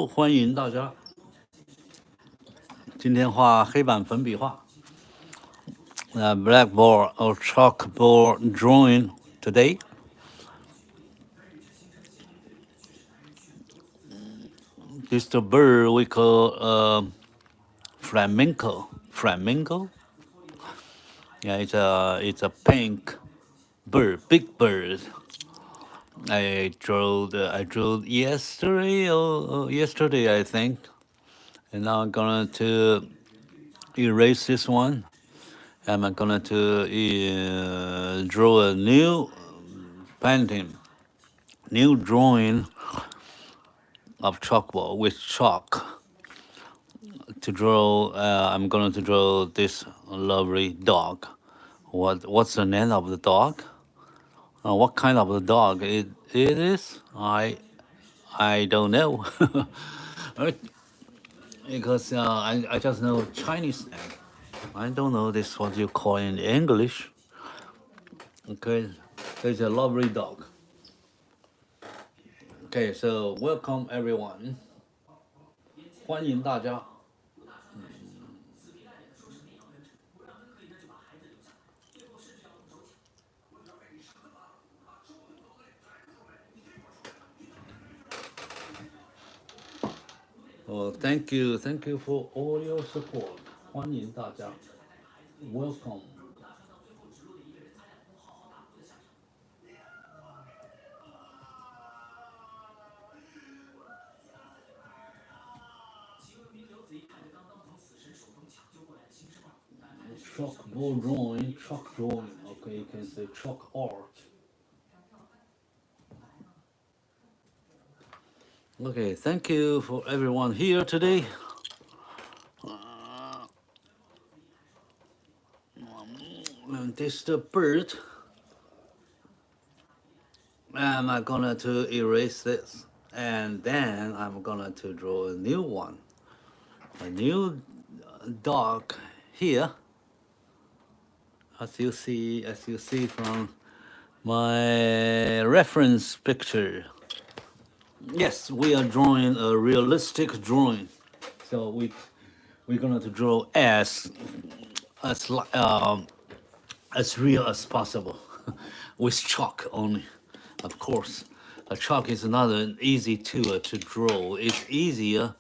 欢迎大家。今天画黑板粉笔画，blackboard or chalkboard drawing today. This is the bird we call flamenco. Flamenco. Yeah, it's a pink bird, big bird. I drew yesterday I think, and now I'm gonna to erase this one. And I'm gonna to draw a new painting, new drawing of chalkboard with chalk. To draw, I'm going to draw this lovely dog. What's the name of the dog? What kind of a dog it is? I don't know. Because I just know Chinese name. I don't know this what you call in English. Okay, so it's a lovely dog. Okay, so welcome everyone. 欢迎大家。Thank you for all your support. 欢迎大家 ，Welcome. Chalkboard drawing, chalk drawing. Okay, you can say chalk art. Okay, thank you for everyone here today. This is the bird. And I'm gonna to erase this, and then I'm gonna to draw a new one, a new dog here. As you see from my reference picture. Yes, we are drawing a realistic drawing. So we're gonna to draw as real as possible with chalk only, of course. A chalk is not an easy tool to draw. It's easier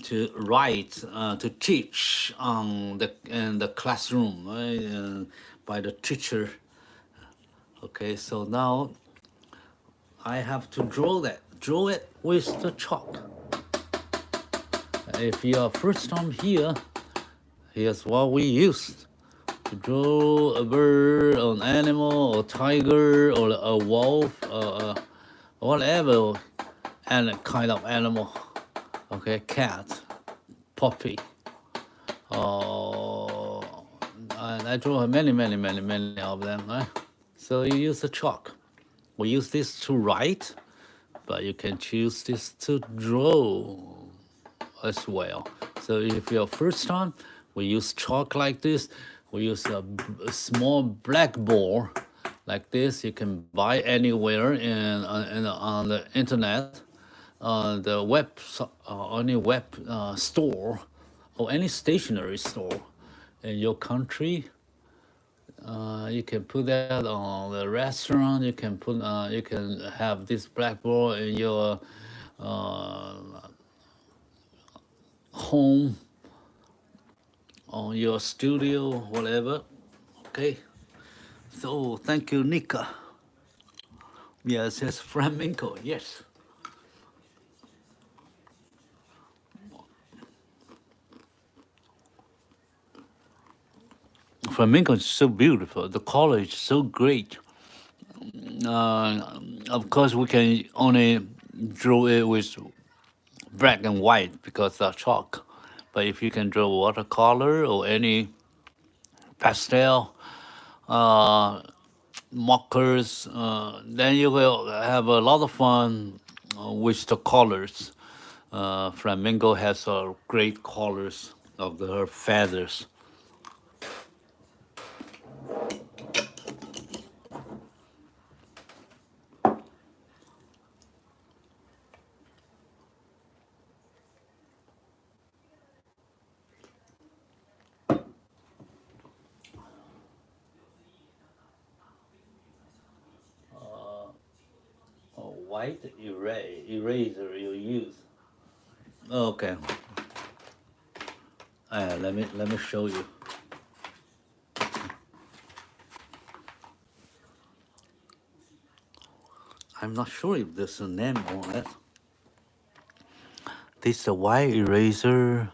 to write, to teach in the classroom, right? By the teacher. Okay, so now I have to draw it with the chalk. If you are first time here, here's what we used to draw a bird, an animal, a tiger, or a wolf, whatever, and a kind of animal. Okay, cat, puppy. And I draw many of them. Right? So you use the chalk. We use this to write, but you can choose this to draw as well. So if you're first time, we use chalk like this. We use a small blackboard like this. You can buy anywhere on the internet, the web, any web store, or any stationery store in your country. You can put that on the restaurant. You can have this blackboard in your home, on your studio, whatever. Okay. So thank you, Nika. Yes, yes, flamenco. Yes. Flamenco is so beautiful. The color is so great. Of course, we can only draw it with black and white because of chalk. But if you can draw watercolor or any pastel markers, then you will have a lot of fun with the colors. Flamingo has great colors of her feathers. white eraser you use? Okay. Let me show you. I'm not sure if there's a name on it. This is a white eraser.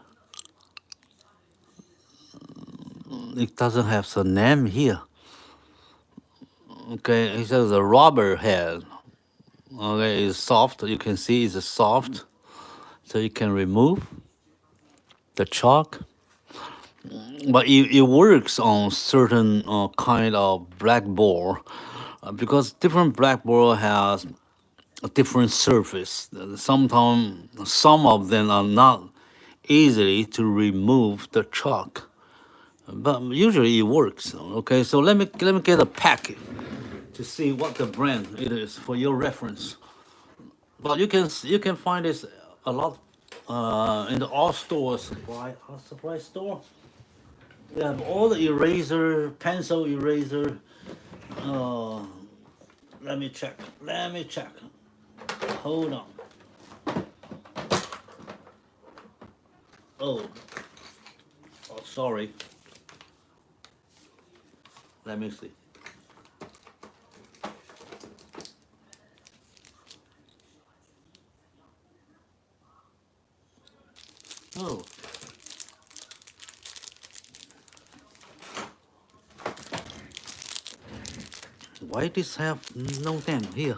It doesn't have the name here. Okay, it says a rubber head. Okay, it's soft. You can see it's soft, so you can remove the chalk. But it works on certain kind of blackboard because different blackboard has a different surface. Sometimes some of them are not easily to remove the chalk, but usually it works. Okay, so let me get a packet to see what the brand it is for your reference. But you can find this a lot in the all stores, supply store. They have all the eraser, pencil eraser. Uh, Let me check. Hold on. Oh, sorry. Let me see. Oh. Why this have no name here?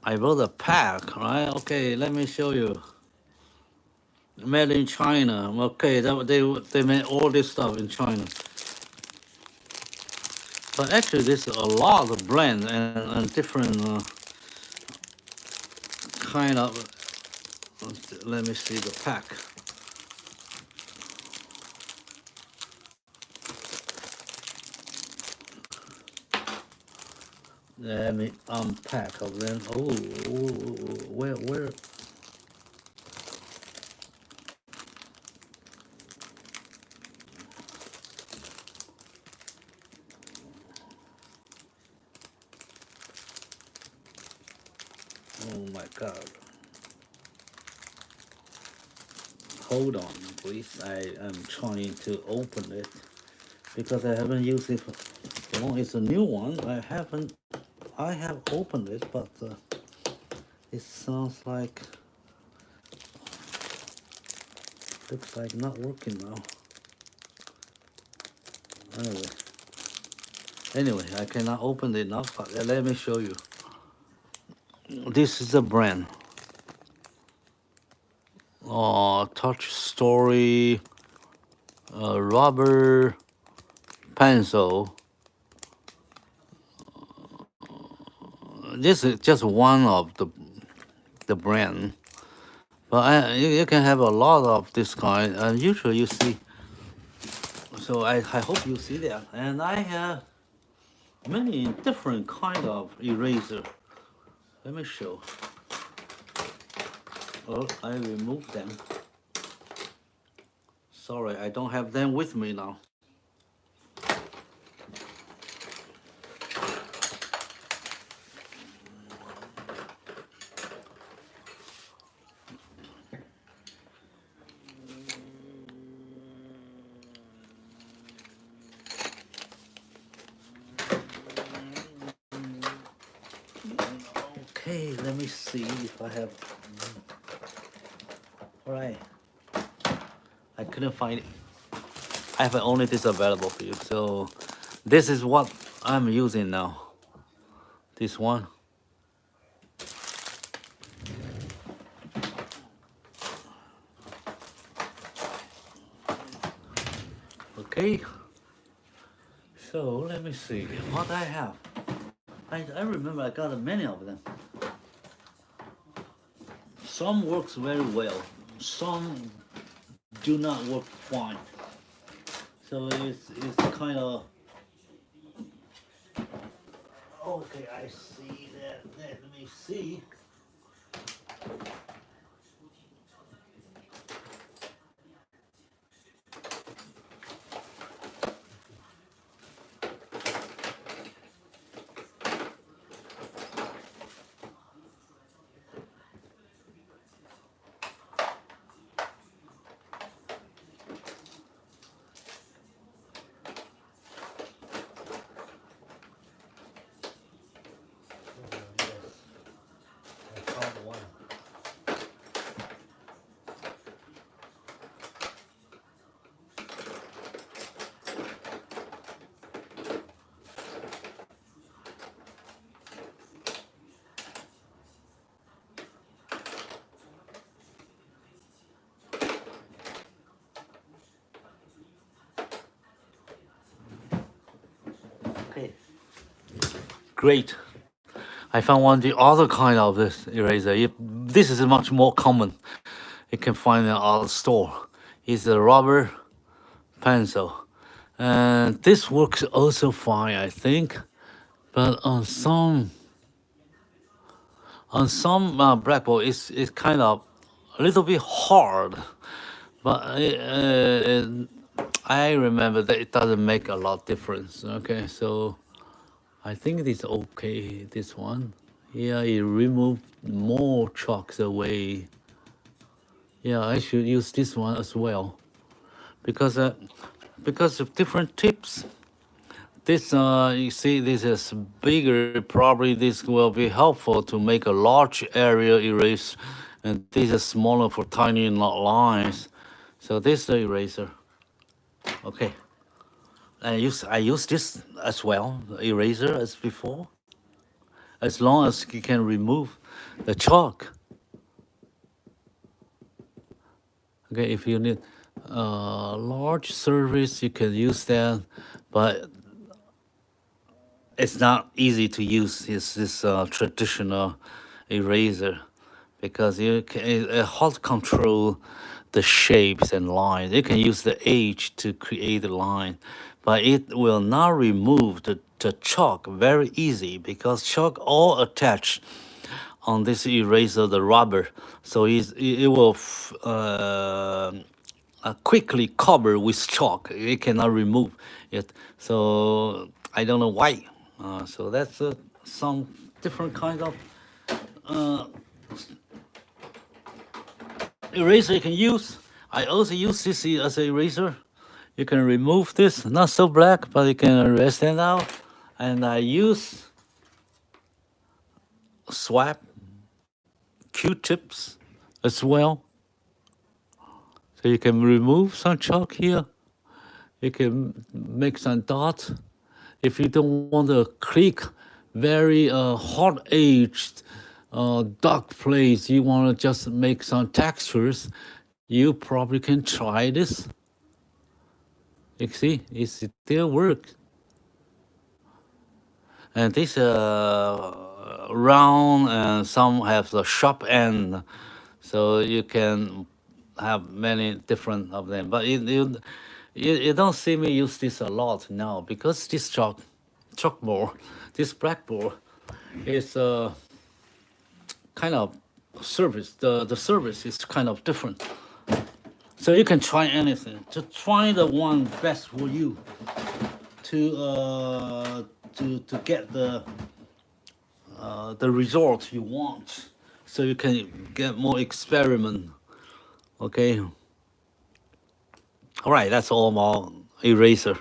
I wrote a pack, right? Okay, let me show you. Made in China. Okay, they made all this stuff in China. But actually, there's a lot of brands and different kind of. Let me see the pack. Let me unpack of them. Oh, where? Oh my God. Hold on, please. I am trying to open it because I haven't used it for long. It's a new one. I have opened it, but it sounds like looks like not working now. Anyway, I cannot open it now. But let me show you. This is the brand. Touch Story rubber pencil. This is just one of the brand, but you can have a lot of this kind. And usually you see. So I hope you see that. And I have many different kind of eraser. Let me show. Oh, I removed them. Sorry, I don't have them with me now. Okay, let me see if I have. All right. I couldn't find it. I have only this available for you. So this is what I'm using now. This one. Okay. So let me see what I have. I remember I got many of them. Some works very well. Some do not work fine. So it's kind of. Okay, I see that. Let me see. great. I found one the other kind of this eraser. This is much more common. You can find it at the store. It's a rubber pencil, and this works also fine, I think. But on some blackboard, it's kind of a little bit hard. But I remember that it doesn't make a lot of difference. Okay, so I think it's okay. This one, yeah, it removed more chalks away. Yeah, I should use this one as well, because of different tips. This you see, this is bigger. Probably this will be helpful to make a large area erase, and this is smaller for tiny lines. So this is the eraser. Okay, I use this as well, the eraser as before. As long as you can remove the chalk. Okay, if you need a large surface, you can use that, but it's not easy to use this traditional eraser, because you can it hard to control the shapes and lines. You can use the edge to create a line, but it will not remove the chalk very easy, because chalk all attached on this eraser, the rubber, so it will quickly cover with chalk. It cannot remove it. So I don't know why. So that's some different kind of eraser you can use. I also use this as an eraser. You can remove this, not so black, but you can erase it out. And I use swap Q-tips as well. So you can remove some chalk here. You can make some dots. If you don't want to click very hard-edged, dark place, you want to just make some textures, you probably can try this. You see, it still works. And this round, and some have the sharp end, so you can have many different of them. But you don't see me use this a lot now, because this chalkboard, this blackboard is kind of surface. The surface is kind of different. So you can try anything. To try the one best for you to get the result you want, so you can get more experiment. Okay. All right, that's all about eraser.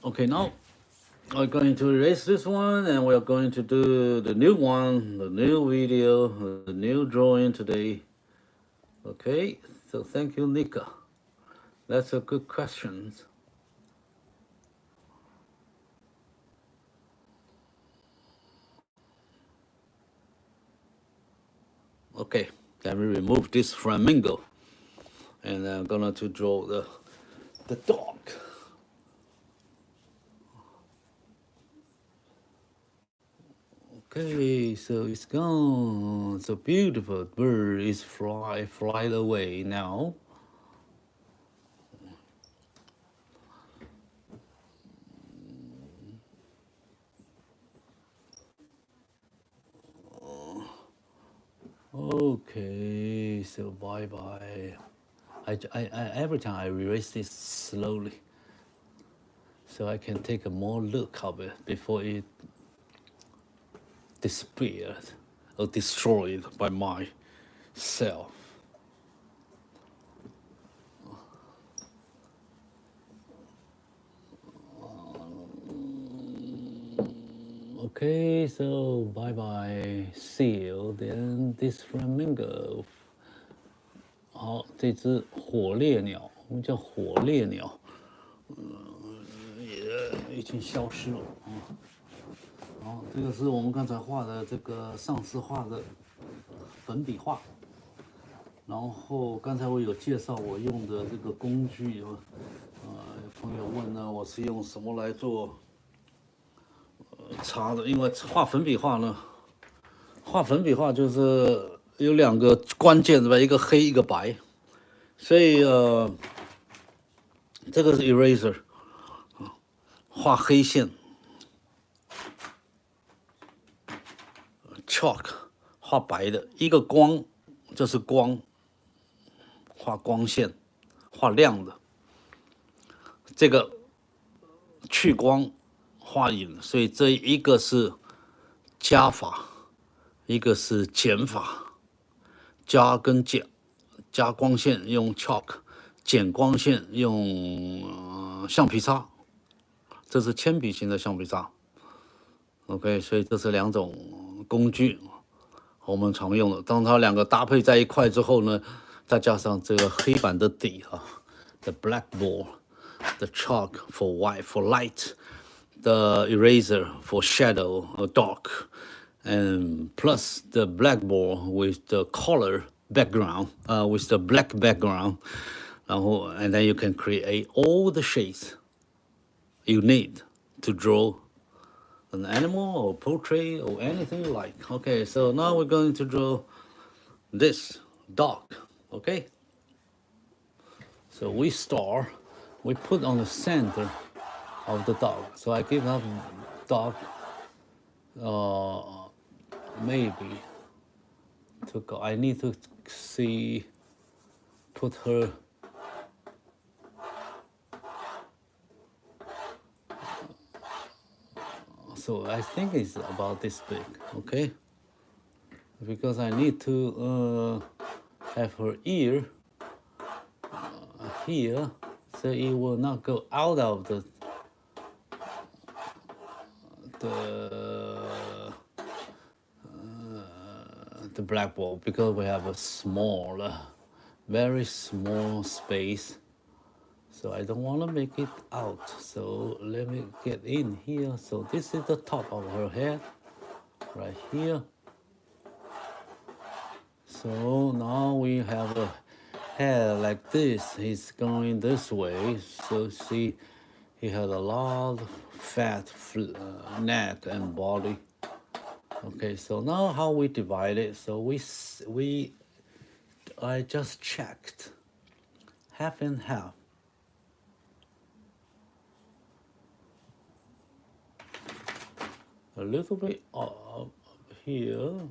Okay, now we're going to erase this one, and we're going to do the new one, the new video, the new drawing today. Okay, so thank you, Nika. That's a good question. Okay, let me remove this flamingo, and I'm gonna to draw the dog. Okay, so it's gone. So beautiful bird is fly away now. Okay, so bye bye. I every time I erase this slowly, so I can take a more look of it before it disappeared or destroyed by myself. Okay, so bye bye. See you. Then this flamingo. 好，这只火烈鸟，我们叫火烈鸟，也已经消失了啊。好，这个是我们刚才画的这个上次画的粉笔画。然后刚才我有介绍我用的这个工具有朋友问呢，我是用什么来做擦的？因为画粉笔画呢，画粉笔画就是有2个关键对吧？一个黑，一个白，所以这个是 eraser， 画黑线 ，chalk 画白的，一个光就是光，画光线，画亮的。这个去光画影，所以这一个是加法，一个是减法。加跟减，加光线用 chalk， 减光线用橡皮擦，这是铅笔型的橡皮擦。OK， 所以这是2种工具，我们常用的。当它2个搭配在一块之后呢，再加上这个黑板的底，the blackboard。The chalk for white, for light, the eraser for shadow or dark, and plus the blackboard with the color background, with the black background. And then you can create all the shades you need to draw an animal or portrait or anything you like. Okay, so now we're going to draw this dog. Okay, so we put on the center of the dog. So I give that dog maybe to go. I need to put her so I think it's about this big, okay? Because I need to have her ear here, so it will not go out of the blackboard, because we have a very small space. So I don't want to make it out. So let me get in here. So this is the top of her head, right here. So now we have a hair like this. He's going this way. So see, he has a lot of fat neck and body. Okay, so now how we divide it? So I just checked half and half. A little bit up here.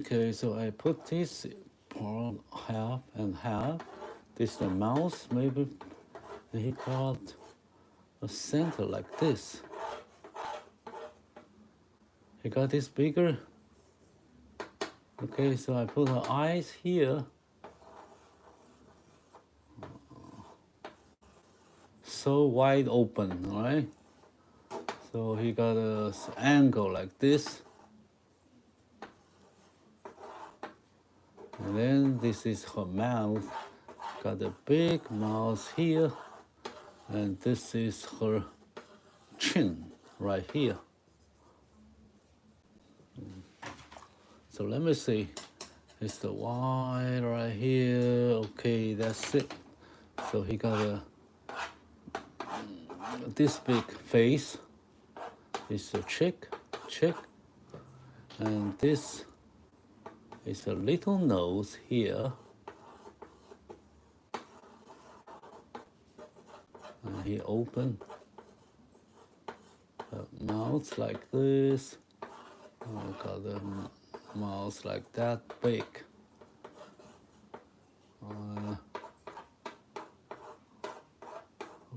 Okay, so I put this part half and half. This is the mouse, maybe he got a center like this. He got this bigger. Okay, so I put her eyes here. So wide open, right? So he got an angle like this. And then this is her mouth. Got a big mouth here. And this is her chin right here. So let me see. It's the wide right here. Okay, that's it. So he got this big face. It's a chick. And this is a little nose here. And he opened the mouth like this. Got the mouth like that big.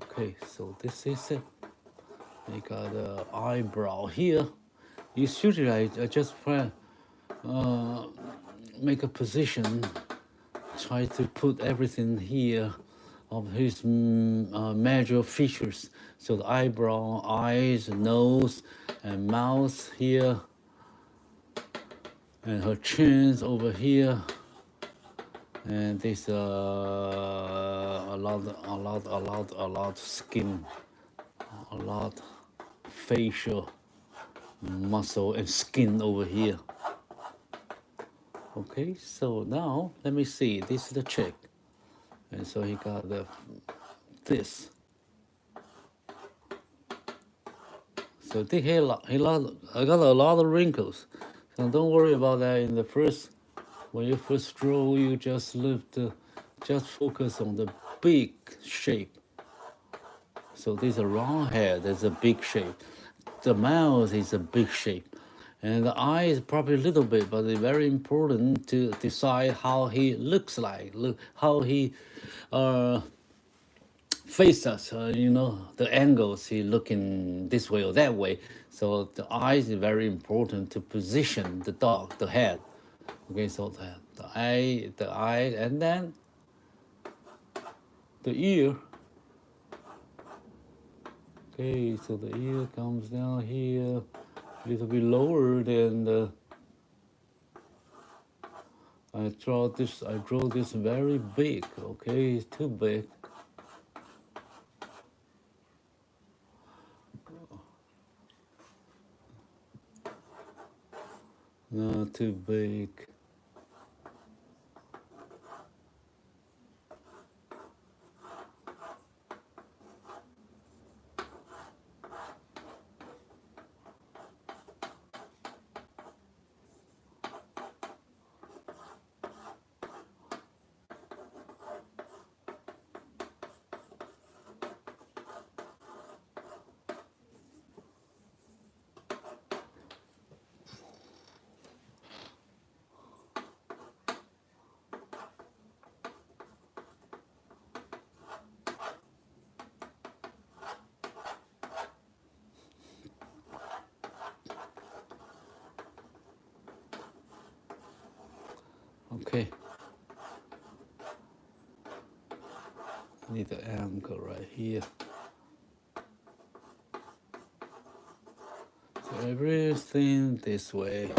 Okay, so this is it. You got an eyebrow here. Usually I just make a position, try to put everything here of his major features. So the eyebrow, eyes, nose, and mouth here, and her chin's over here, and this a lot skin a lot facial muscle and skin over here. Okay, so now let me see. This is the chick, and so he got this. So I got a lot of wrinkles. So don't worry about that. In the first, when you first draw, you just just focus on the big shape. So this is a round head. There's a big shape. The mouth is a big shape. And the eye is probably a little bit, but it's very important to decide how he looks like, how he face us, the angles he looking this way or that way. So the eyes is very important to position the dog, the head. Okay, so the eye, and then the ear. Okay, so the ear comes down here, a little bit lower than the. I draw this very big. Okay, it's too big. Not too big. Okay. Need the angle right here. So everything this way.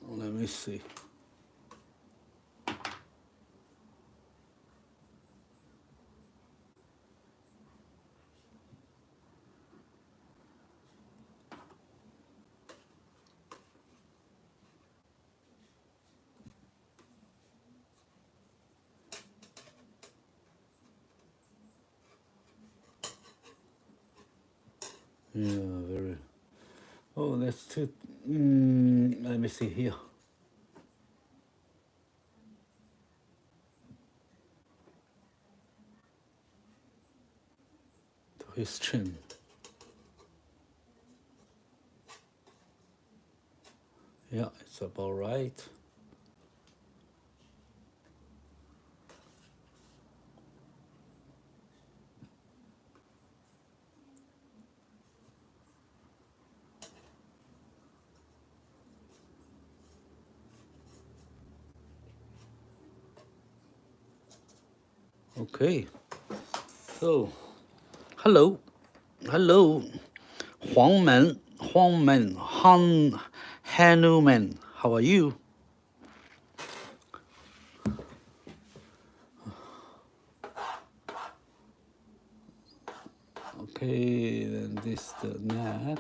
Let me see. Yeah, very. Oh, that's too. Let me see here. To his chin. Yeah, it's about right. Okay. So, hello, Huangmen, Hanuman. How are you? Okay, then this the neck.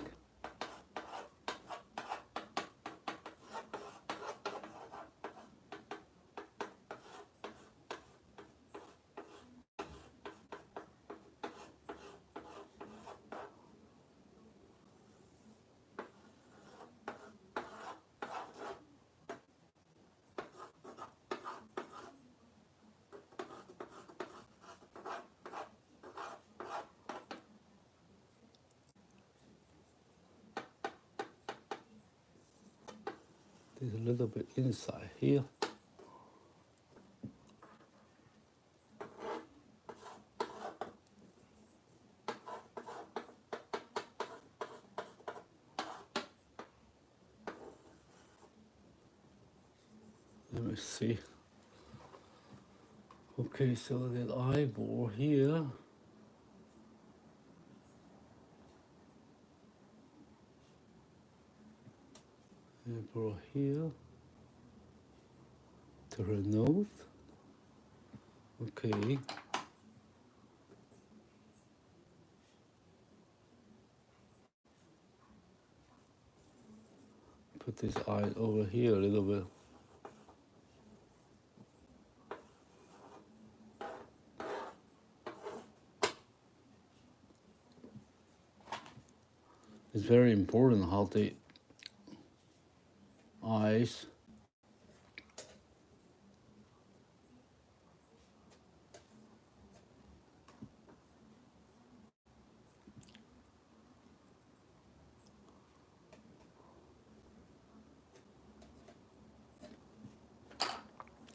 There's a little bit inside here. Let me see. Okay, so that eyeball here. Eyeball here. To her nose. Okay. Put this eye over here a little bit. It's very important how the eyes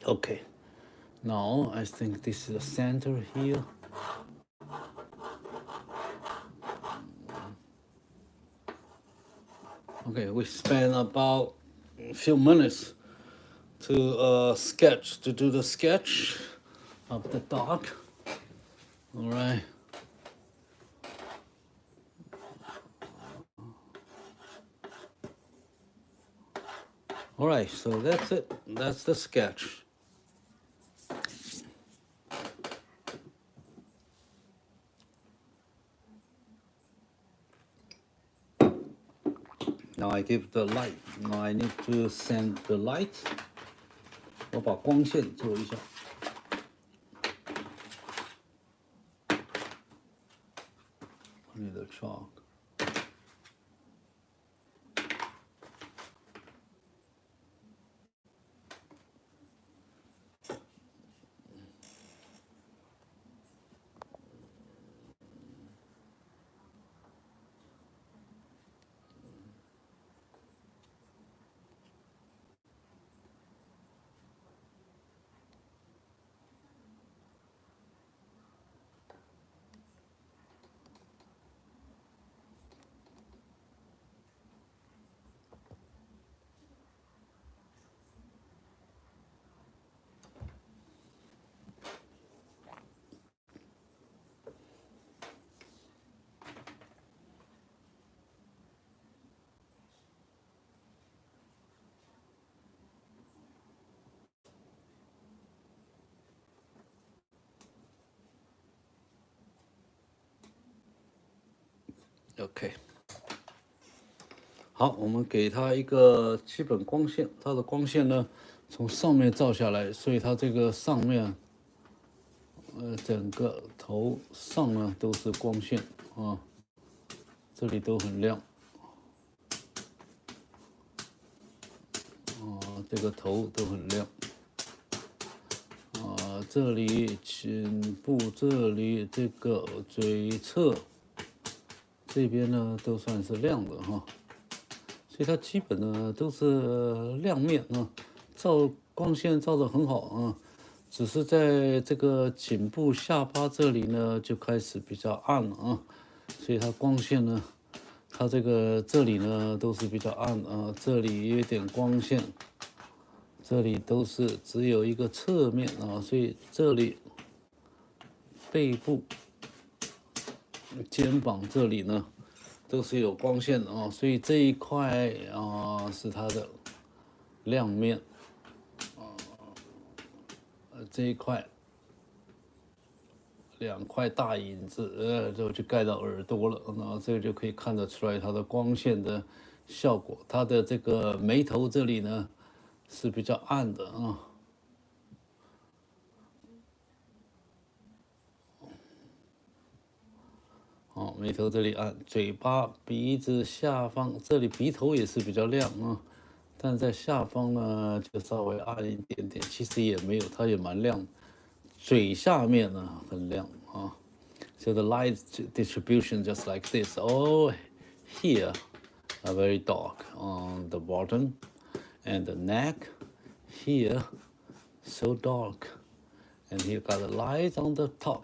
Okay, now I think this is the center here. Okay, we spent about a few minutes to do the sketch of the dog. All right. All right, so that's it. That's the sketch. Now I give the light. Now I need to send the light. 我把光线做一下。I need a chalk. OK， 好，我们给它一个基本光线，它的光线呢从上面照下来，所以它这个上面，整个头上呢都是光线啊，这里都很亮，这个头都很亮，这里颈部这里这个嘴侧。这边呢都算是亮的哈，所以它基本呢都是亮面啊，光线照得很好啊，只是在这个颈部下巴这里呢就开始比较暗了啊，所以它光线呢，它这里呢都是比较暗啊，这里有一点光线，这里都是只有一个侧面啊，所以这里背部。肩膀这里呢，都是有光线的啊，所以这一块是它的亮面，这一块2块大影子，就盖到耳朵了，然后这个就可以看得出来它的光线的效果。它的这个眉头这里呢是比较暗的啊。眉头这里暗，嘴巴、鼻子下方这里鼻头也是比较亮啊，但在下方呢就稍微暗一点点，其实也没有，它也蛮亮。嘴下面呢很亮啊。So the light distribution just like this. Oh, here are very dark on the bottom, and the neck here so dark, and here got the light on the top.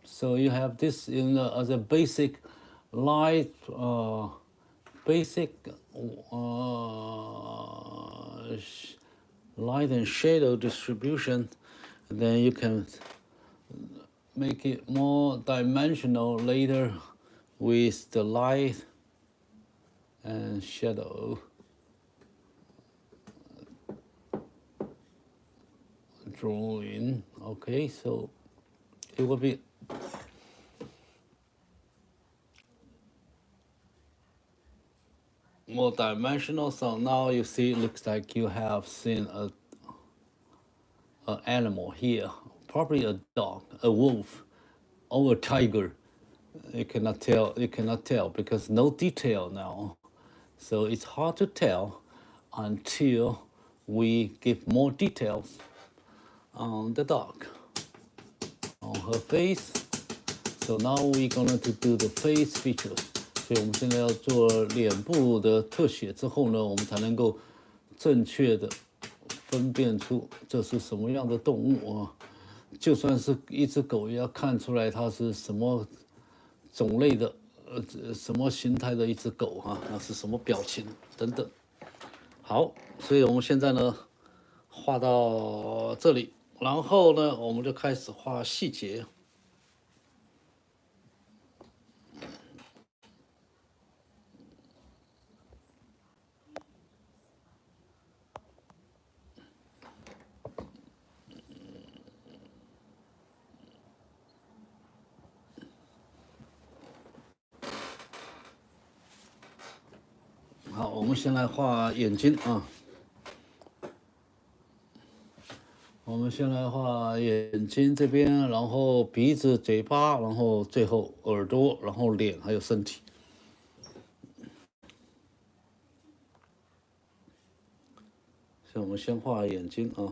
So you have this as a basic light, basic light and shadow distribution. And then you can make it more dimensional later with the light and shadow drawing. Okay, so it will be more dimensional. So now you see, it looks like you have seen an animal here, probably a dog, a wolf, or a tiger. You cannot tell. You cannot tell because no detail now. So it's hard to tell until we give more details on the dog, on her face. So now we're going to do the face features. 所以我们现在要做脸部的特写之后呢，我们才能够正确的分辨出这是什么样的动物啊。就算是一只狗，也要看出来它是什么种类的，什么形态的一只狗啊，那是什么表情等等。好，所以我们现在呢画到这里，然后呢我们就开始画细节。好，我们先来画眼睛啊。我们先来画眼睛这边，然后鼻子、嘴巴，然后最后耳朵，然后脸，还有身体。所以我们先画眼睛啊。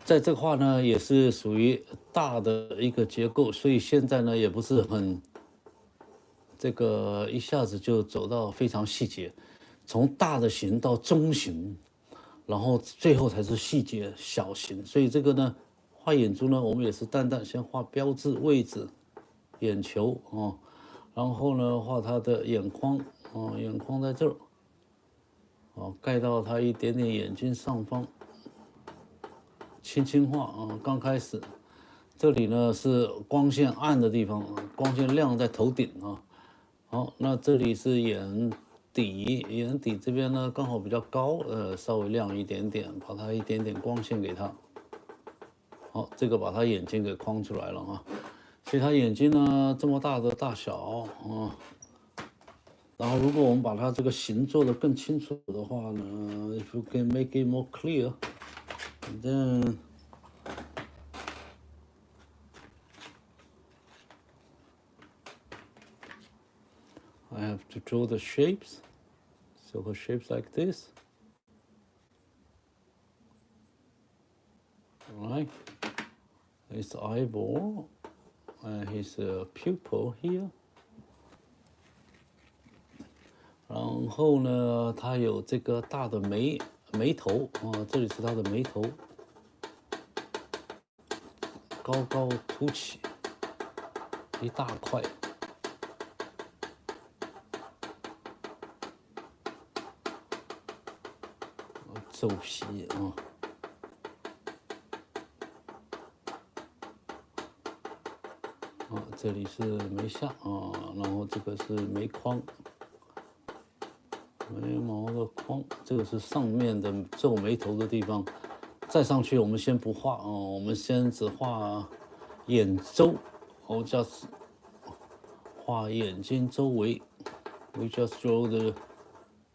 在这画呢，也是属于大的一个结构，所以现在呢也不是很这个一下子就走到非常细节，从大的型到中型，然后最后才是细节小型。所以这个呢，画眼珠呢，我们也是淡淡先画标志位置，眼球啊，然后呢画它的眼眶啊，眼眶在这儿，哦，盖到它一点点眼睛上方，轻轻画啊，刚开始。这里呢是光线暗的地方，光线亮在头顶啊。好，那这里是眼底，眼底这边呢刚好比较高，稍微亮一点点，把它一点点光线给它。好，这个把它眼睛给框出来了啊。所以它眼睛呢这么大的大小啊，然后如果我们把它这个形做得更清楚的话呢 ，if you can make it more clear, then I have to draw the shapes. So the shapes like this. All right. His eyeball, his pupil here. 然后呢，它有这个大的眉头啊，这里是它的眉头，高高凸起，一大块。皱皮啊，这里是眉下啊，然后这个是眉框，眉毛的框，这个是上面的皱眉头的地方。再上去我们先不画啊，我们先只画眼周，我just画眼睛周围。We just draw the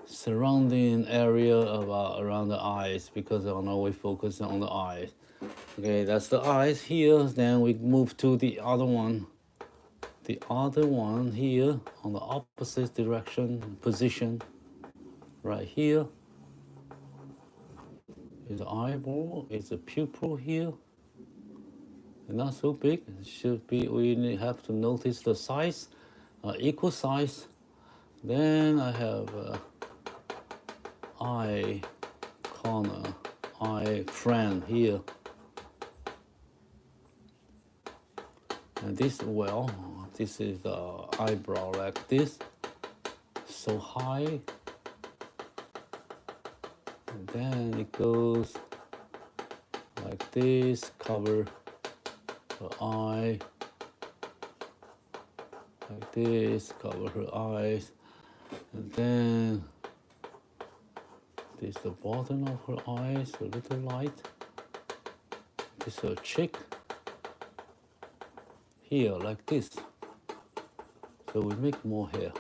surrounding area around the eyes because now we focus on the eyes. Okay, that's the eyes here. Then we move to the other one. The other one here on the opposite direction position. Right here is the eyeball. It's a pupil here. Not so big. It should be. We have to notice the size, equal size. Then I have. Eye corner, eye friend here. And this, well, this is the eyebrow like this, so high. And then it goes like this, cover her eye. Like this, cover her eyes. And then this is the bottom of her eyes, a little light. This a cheek here like this. So we make more hair.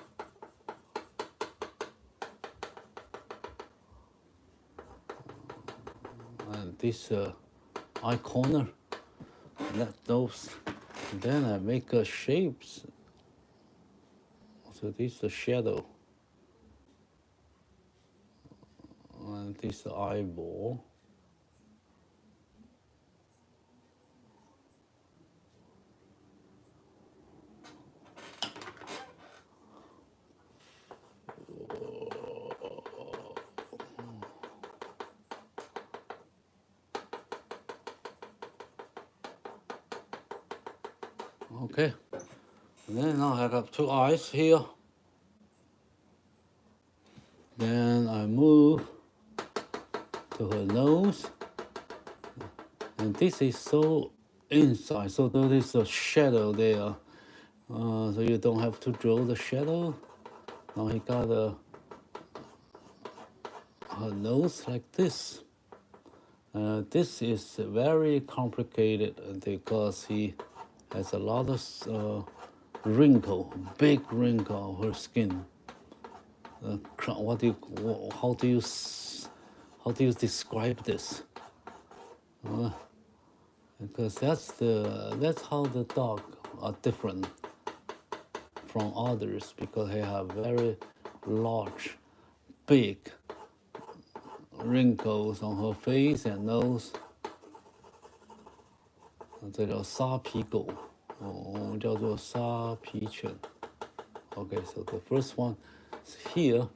And this eye corner, let those. And then I make shapes. So this is a shadow. And this eyeball. Okay, and then now I got two eyes here. Then I move to her nose. And this is so inside, so there is a shadow there. So you don't have to draw the shadow. Now he got her nose like this. This is very complicated because he has a lot of wrinkle, big wrinkle on her skin. How do you describe this? Because that's how the dog are different from others, because they have very large, big wrinkles on her face and nose. 这叫沙皮狗，我们叫做沙皮犬。Okay, so the first one is here.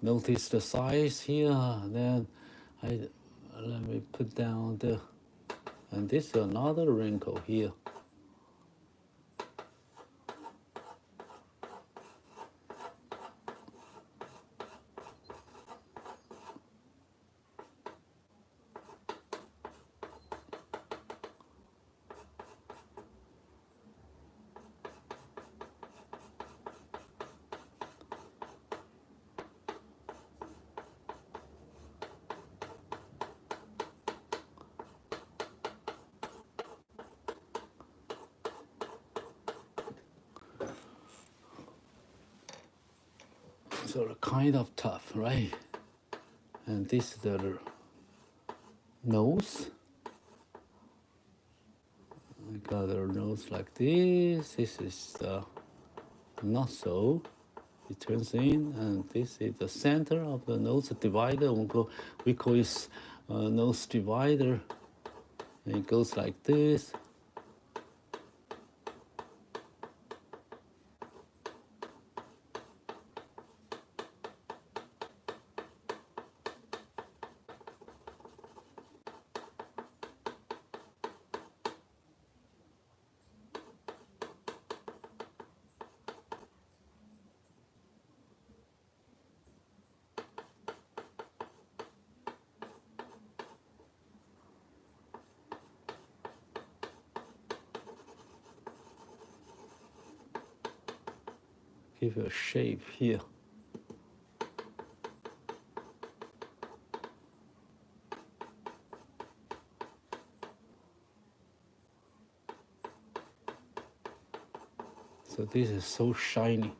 Notice the size here. Then let me put down the, and this is another wrinkle here. So kind of tough, right? And this is the nose. I got her nose like this. This is the nostril. It turns in, and this is the center of the nose divider. We call it nose divider. And it goes like this. Give a shape here. So this is so shiny.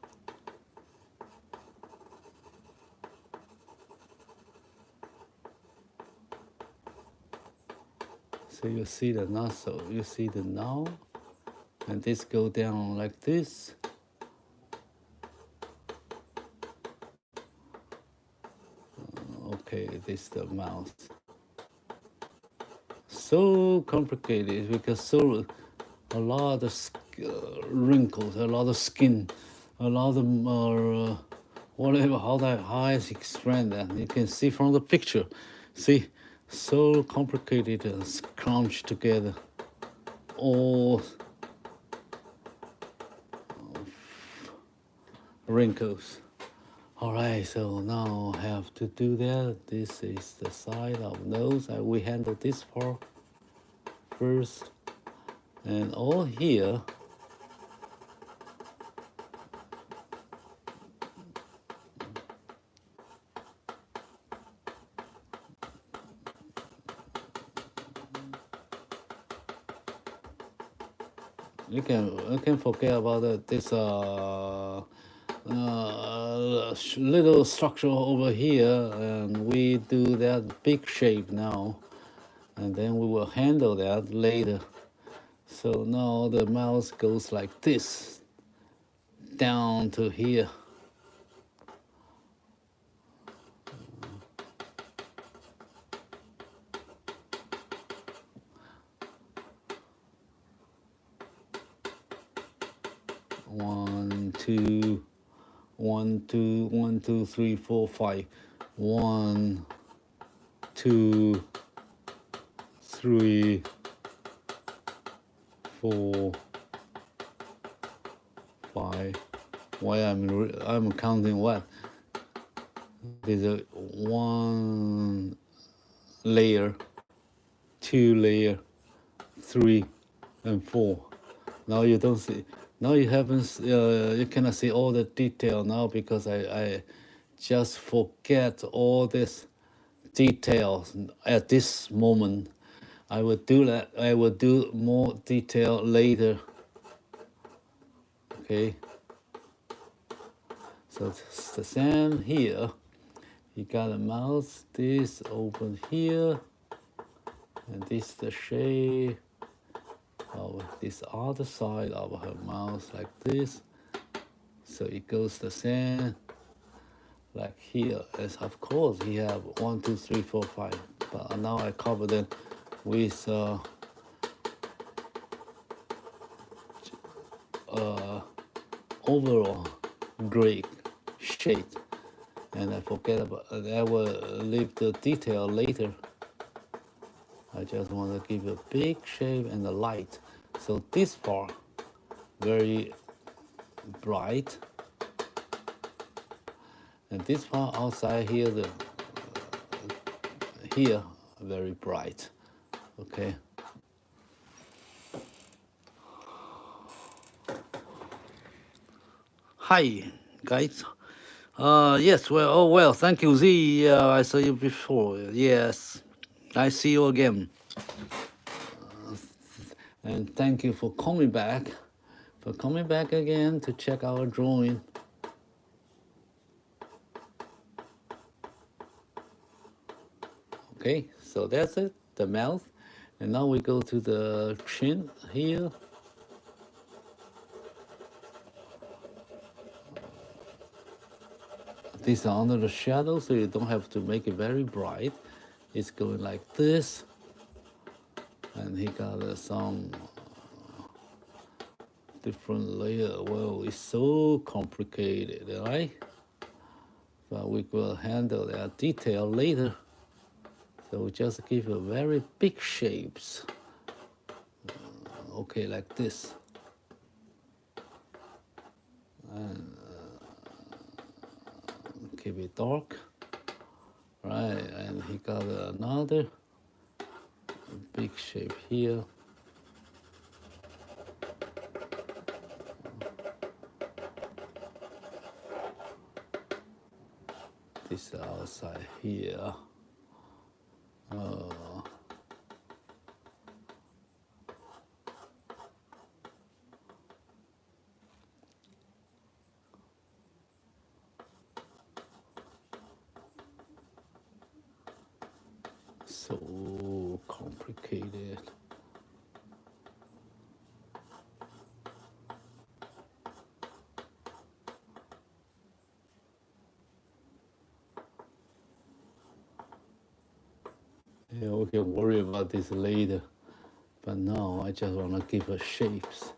So you see the nostril, you see the now, and this go down like this. Okay, this is the mouth. So complicated because a lot of wrinkles, a lot of skin, a lot of whatever. How I explain that? You can see from the picture. See, so complicated and scrunched together. All wrinkles. All right, so now I have to do that. This is the side of nose. We handle this part first. And all here, you can forget about this little structure over here, and we do that big shape now, and then we will handle that later. So now the mouse goes like this, down to here. One, two, 1, 2, 3, 4, 5. 1, 2, 3, 4, 5. Why I'm counting what? There's a 1 layer, 2 layer, 3, and 4. Now you don't see. Now you haven't. You cannot see all the detail now because I just forget all this details at this moment. I will do that. I will do more detail later. Okay. So it's the same here. You got a mouse. This open here, and this the shape of this other side of her mouse like this. So it goes the same like here. As of course you have 1, 2, 3, 4, 5. But now I cover them with overall gray shade. And I forget about. I will leave the detail later. I just want to give a big shape and a light. So this part very bright, and this part outside here, here very bright. Okay. Hi guys. Yes. Well. Oh well. Thank you, Z. I saw you before. Yes. I see you again. And thank you for coming back. For coming back again to check our drawing. Okay, so that's it, the mouth. And now we go to the chin here. These are under the shadow, so you don't have to make it very bright. It's going like this. And he got some different layer. Well, it's so complicated, right? But we will handle that detail later. So we just give a very big shapes. Okay, like this. And keep it dark. Right, and he got another big shape here. This outside here. So complicated. Yeah, we can worry about this later. But now I just want to give a shapes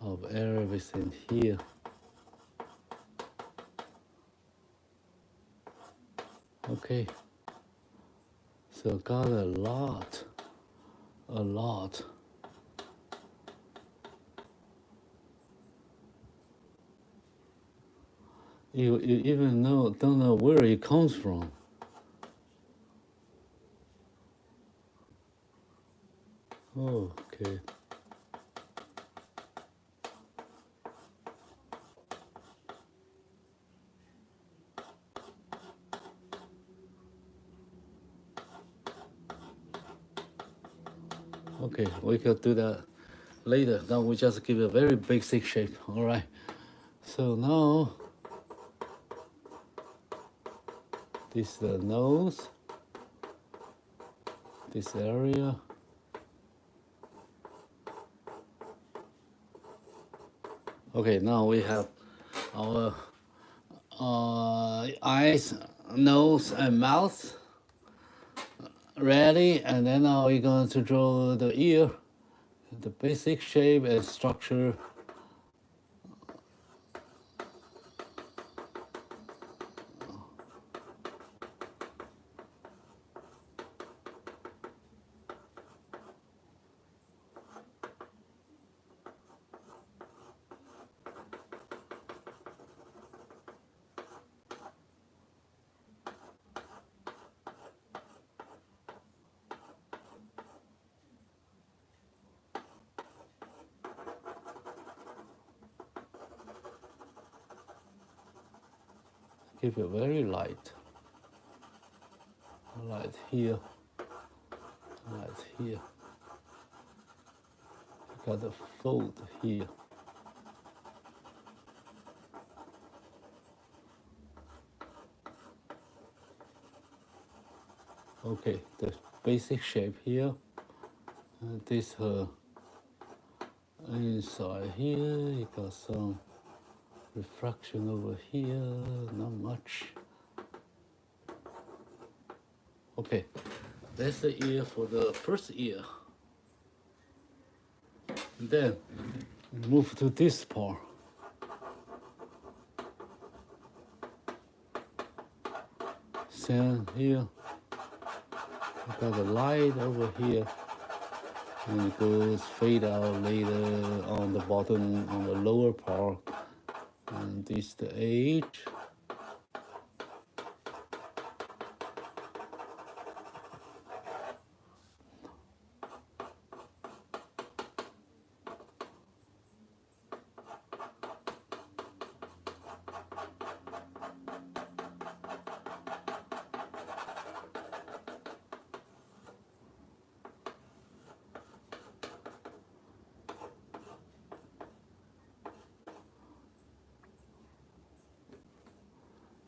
of everything here. Okay. So got a lot. You even don't know where it comes from. Okay. Okay, we can do that later. Now we just give a very basic shape. All right. So now this is the nose, this area. Okay, now we have our eyes, nose, and mouth ready, and then now we're going to draw the ear, the basic shape and structure. Keep it very light. Light here. Light here. You got the fold here. Okay, the basic shape here. And this inside here, you got some refraction over here, not much. Okay, that's the ear for the first ear. And then move to this part. Same here. You got the light over here. And it goes fade out later on the bottom, on the lower part. And this is the edge.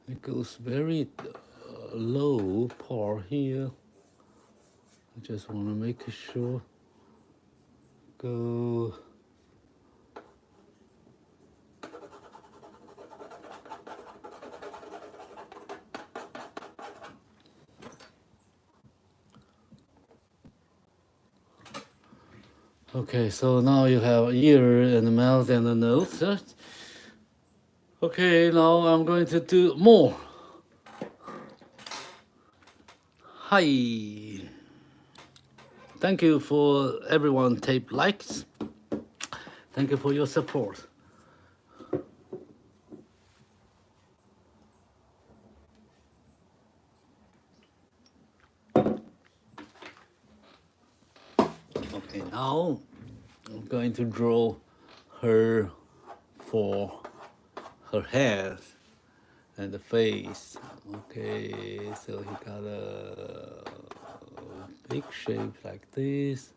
It goes very low part here. I just want to make sure. Go. Okay, so now you have ear and the mouth and the nose. Okay, now I'm going to do more. Hi. Thank you for everyone tape likes. Thank you for your support. Okay, now I'm going to draw her for her hair and the face. Okay, so he got a big shape like this.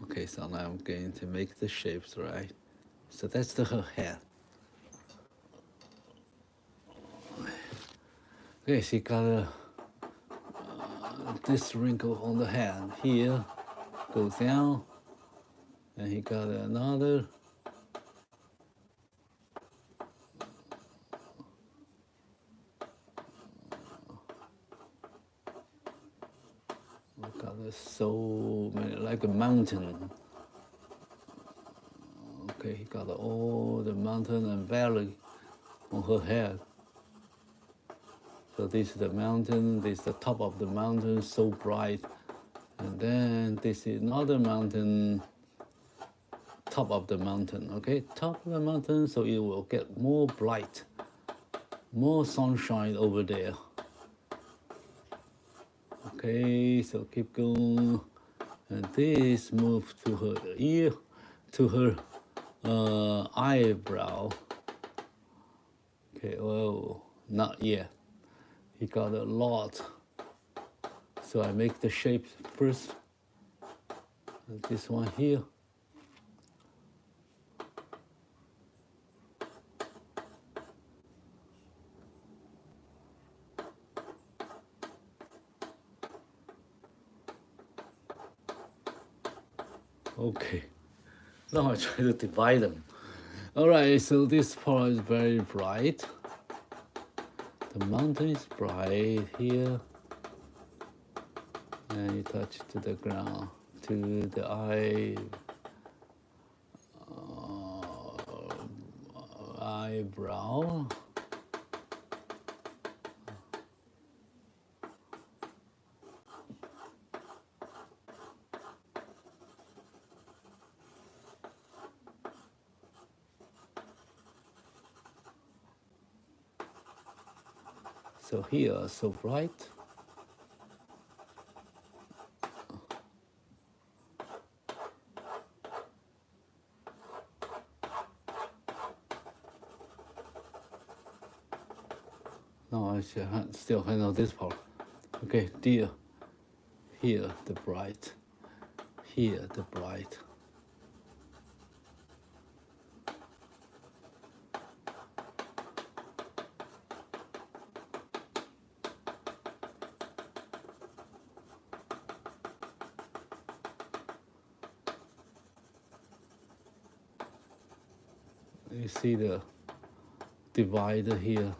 Okay, so now I'm going to make the shapes, right? So that's her head. Okay, she got this wrinkle on the hand here, goes down, and he got another. Got so many, like a mountain. Okay, he got all the mountain and valley on her head. So this is the mountain, this is the top of the mountain, so bright. And then this is another mountain, top of the mountain, okay? Top of the mountain, so it will get more bright, more sunshine over there. Okay, so keep going. And this move to her ear, to her eyebrow. Okay, well, not yet. He got a lot. So I make the shape first. And this one here. Okay, now I try to divide them. All right, so this part is very bright. The mountain is bright here. And you touch to the ground, to the eyebrow. So here, so bright. Now I should still handle this part. Okay, dear. Here, the bright. Here, the bright. You see the divider here.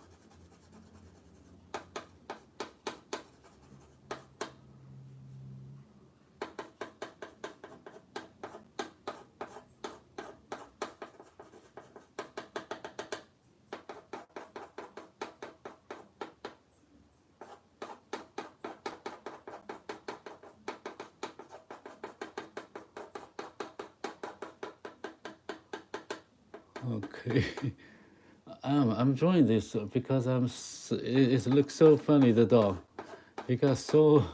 Okay, I'm drawing this because it looks so funny, the dog. He got so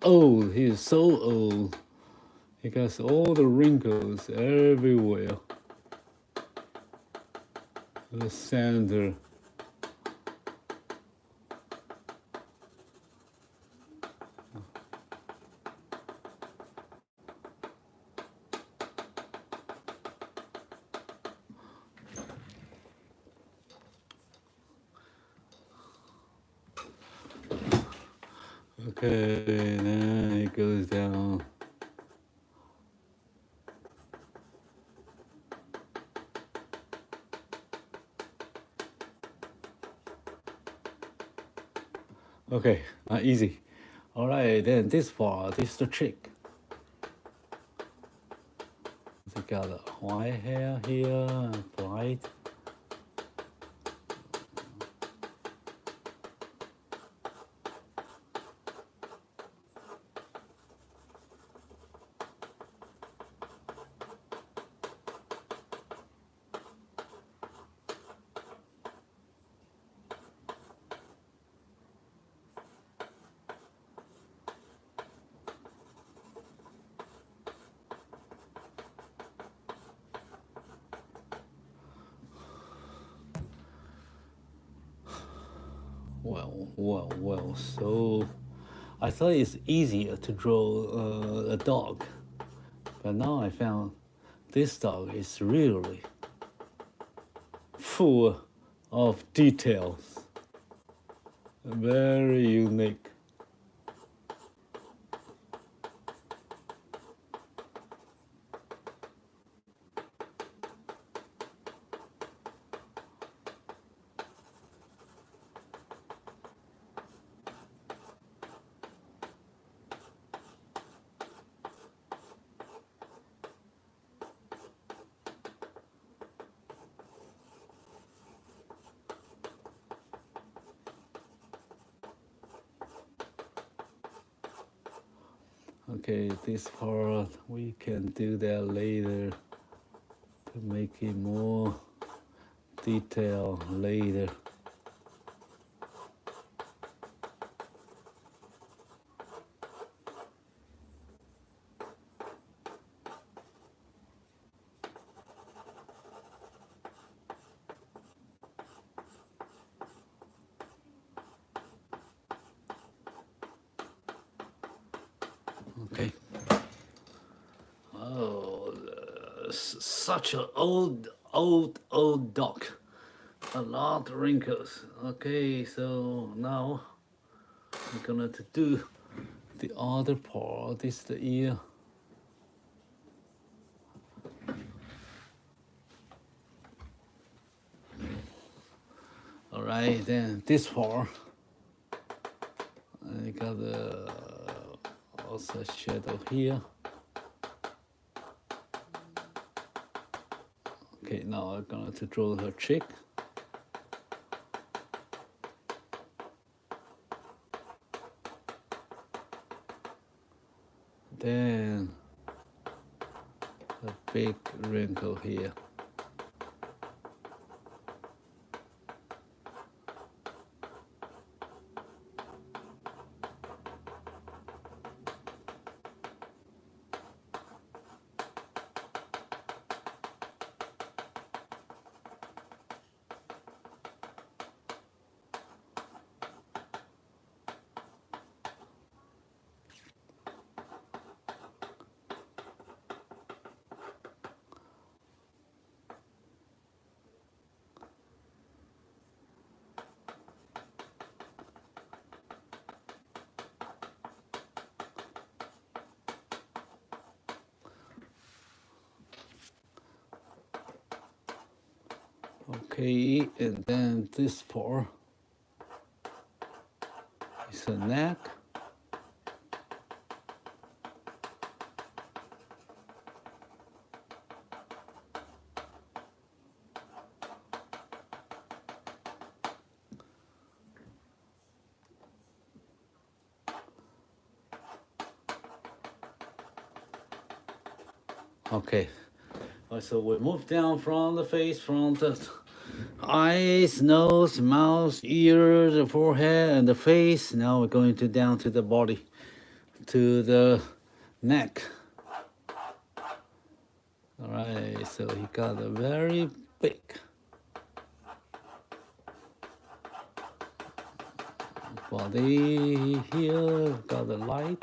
old. He's so old. He got all the wrinkles everywhere. The sander. Okay, then it goes down. Okay, easy. All right, then this part, this is the trick. We got a white hair here, bright. Well, so I thought it's easier to draw a dog, but now I found this dog is really full of details, very unique. Okay, this part we can do that later to make it more detailed later. Oh, such an old dog. A lot of wrinkles. Okay, so now we're gonna to do the other part. This is the ear. All right, then this part. I got the also shadow here. Okay, now I'm gonna to draw her cheek. Then a big wrinkle here. Okay, and then this part is a neck. Okay, so we move down from the face, from the eyes, nose, mouth, ears, the forehead, and the face. Now we're going to down to the body, to the neck. All right, so he got a very big body here, got the light.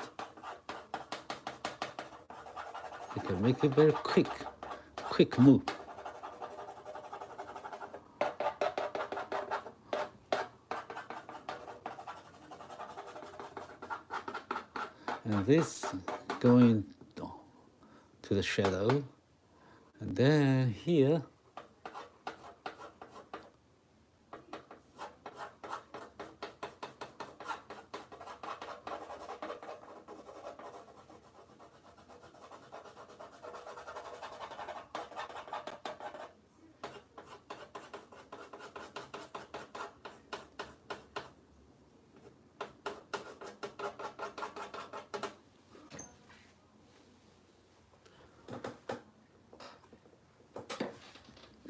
You can make it very quick move. And this going to the shadow. And then here,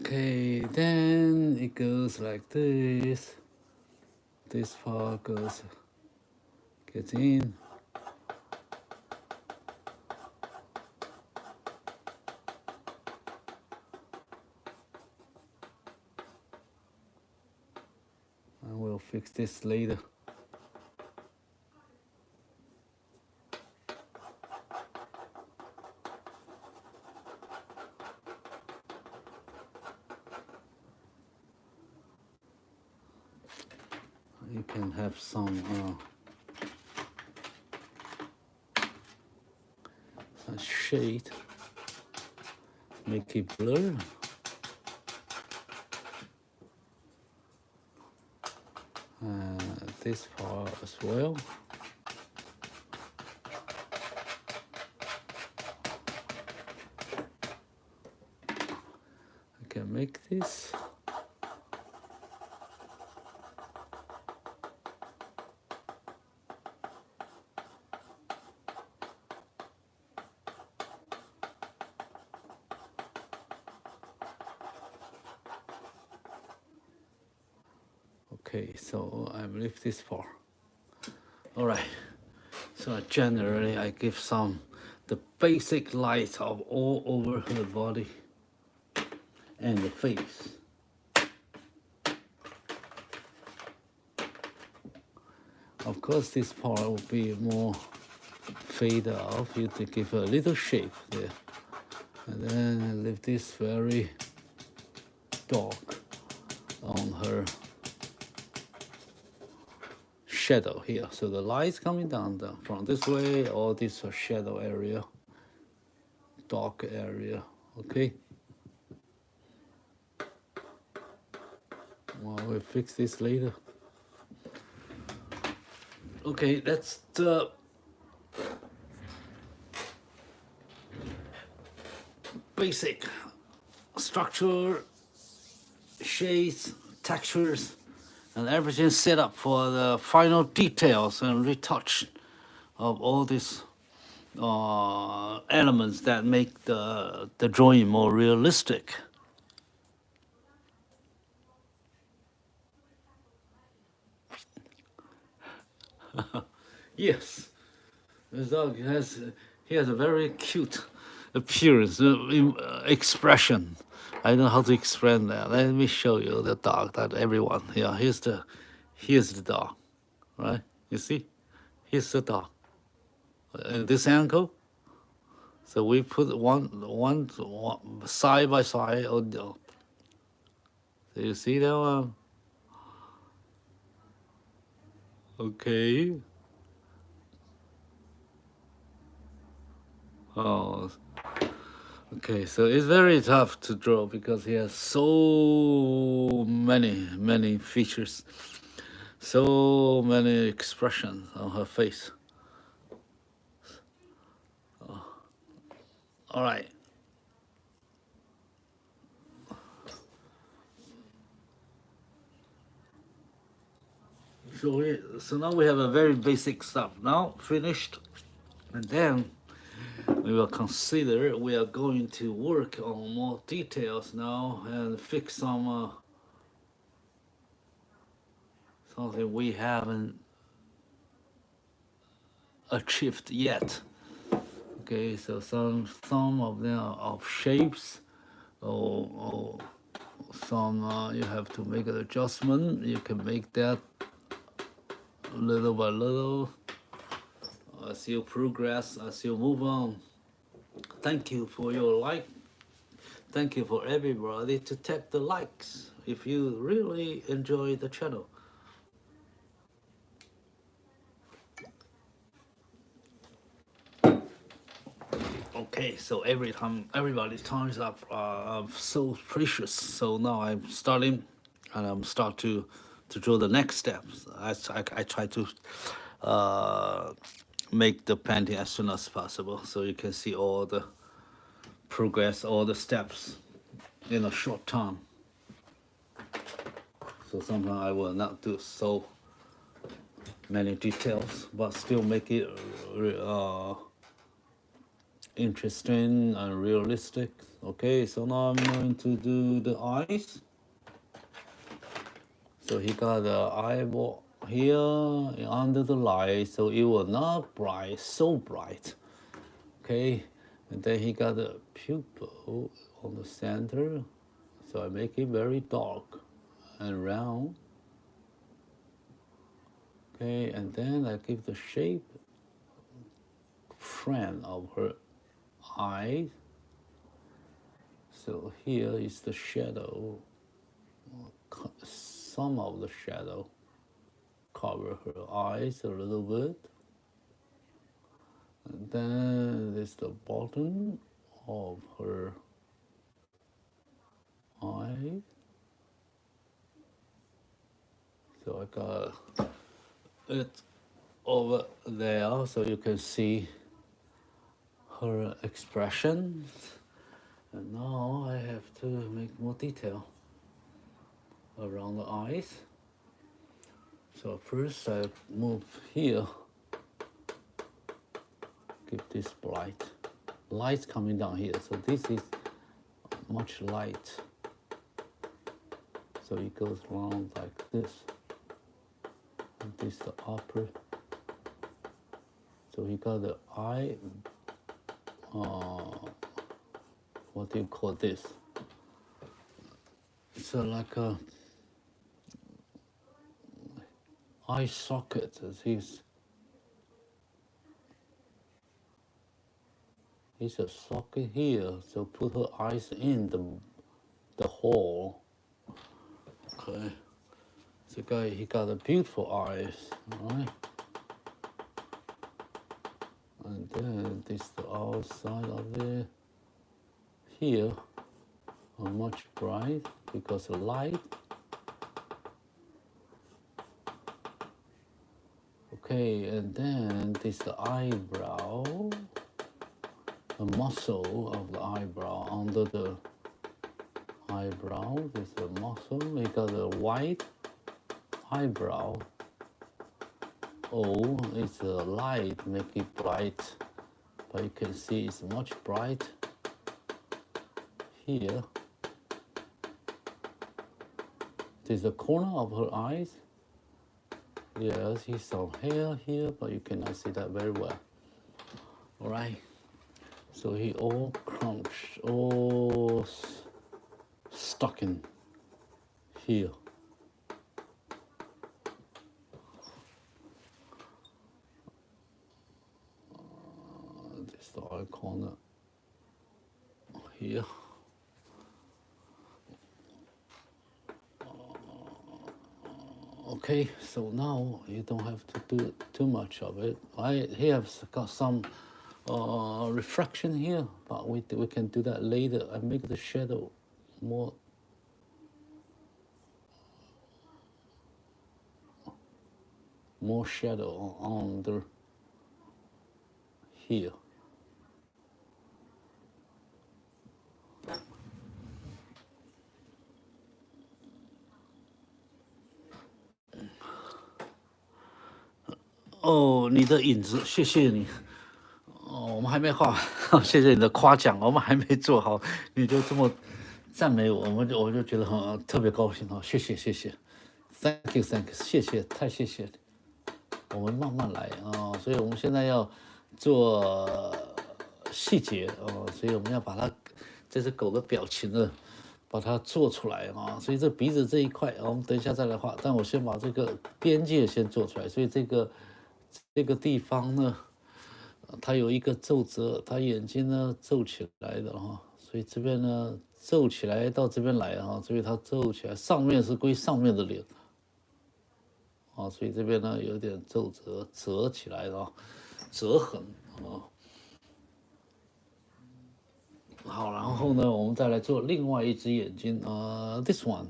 okay, then it goes like this. This part gets in. And we'll fix this later. You can have some shade, make it blur. This part as well. I can make this. Okay, so I leave this part. All right, so generally I give the basic light of all over her body and the face. Of course, this part will be more fade out. You to give her a little shape there. And then I leave this very dark on her shadow here. So the light's coming down from this way, all this shadow area, dark area, okay? Well, we'll fix this later. Okay, that's the basic structure, shades, textures, and everything set up for the final details and retouch of all these elements that make the drawing more realistic. Yes, this dog he has a very cute appearance, expression. I don't know how to explain that. Let me show you the dog that everyone. Yeah, here's the dog, right? You see, here's the dog. This ankle. So we put one side by side. So you see that one? Okay. Oh, okay. So it's very tough to draw because he has so many features, so many expressions on her face. All right. So now we have a very basic stuff now finished, and then we will consider we are going to work on more details now and fix some something we haven't achieved yet. Okay, so some of them are of shapes, or some you have to make an adjustment. You can make that little by little as you progress, as you move on. Thank you for your like. Thank you for everybody to tap the likes if you really enjoy the channel. Okay, so everybody's time is up. So precious. So now I'm starting, and I'm start to draw the next steps. I try to make the painting as soon as possible, so you can see all the progress, all the steps in a short time. So sometimes I will not do so many details, but still make it interesting and realistic. Okay, so now I'm going to do the eyes. So he got the eyeball here under the light, so it will not bright, so bright. Okay, and then he got the pupil on the center, so I make it very dark and round. Okay, and then I give the shape frame of her eyes. So here is the shadow, some of the shadow cover her eyes a little bit. And then this is the bottom of her eye. So I got it over there so you can see her expression. And now I have to make more detail around the eyes. So first I move here, give this light coming down here. So this is much light. So it goes around like this. And this the upper. So he got the eye, what do you call this? It's like a eye socket, as his It's a socket here, so put her eyes in the hole. Okay. The guy, he got a beautiful eyes, right? And then this is the outside of it. Here, much bright because of light. Okay, and then this is the eyebrow. The muscle of the eyebrow under the eyebrow. This is the muscle. We got a white eyebrow. Oh, it's a light, make it bright. But you can see it's much bright here. There's the corner of her eyes. Yes, he's some hair here, but you cannot see that very well. All right. So he all crunched, all stuck in here. This is the eye corner here. Okay, so now you don't have to do too much of it. I have got some refraction here, but we can do that later and make the shadow more shadow under here.哦，你的影子，谢谢你。哦，我们还没画，谢谢你的夸奖，我们还没做好，你就这么赞美我，我就觉得很特别高兴哦，谢谢谢谢 ，Thank you Thank you， 谢谢太谢谢了，我们慢慢来啊，所以我们现在要做细节哦，所以我们要把它这只狗的表情呢，把它做出来啊，所以这鼻子这一块，我们等一下再来画，但我先把这个边界先做出来，所以这个地方呢。它有一个皱褶，它眼睛呢皱起来的哈，所以这边呢皱起来到这边来哈，所以它皱起来，上面是归上面的脸，啊，所以这边呢有点皱褶折起来的啊，折痕啊。好，然后呢，我们再来做另外一只眼睛，this one，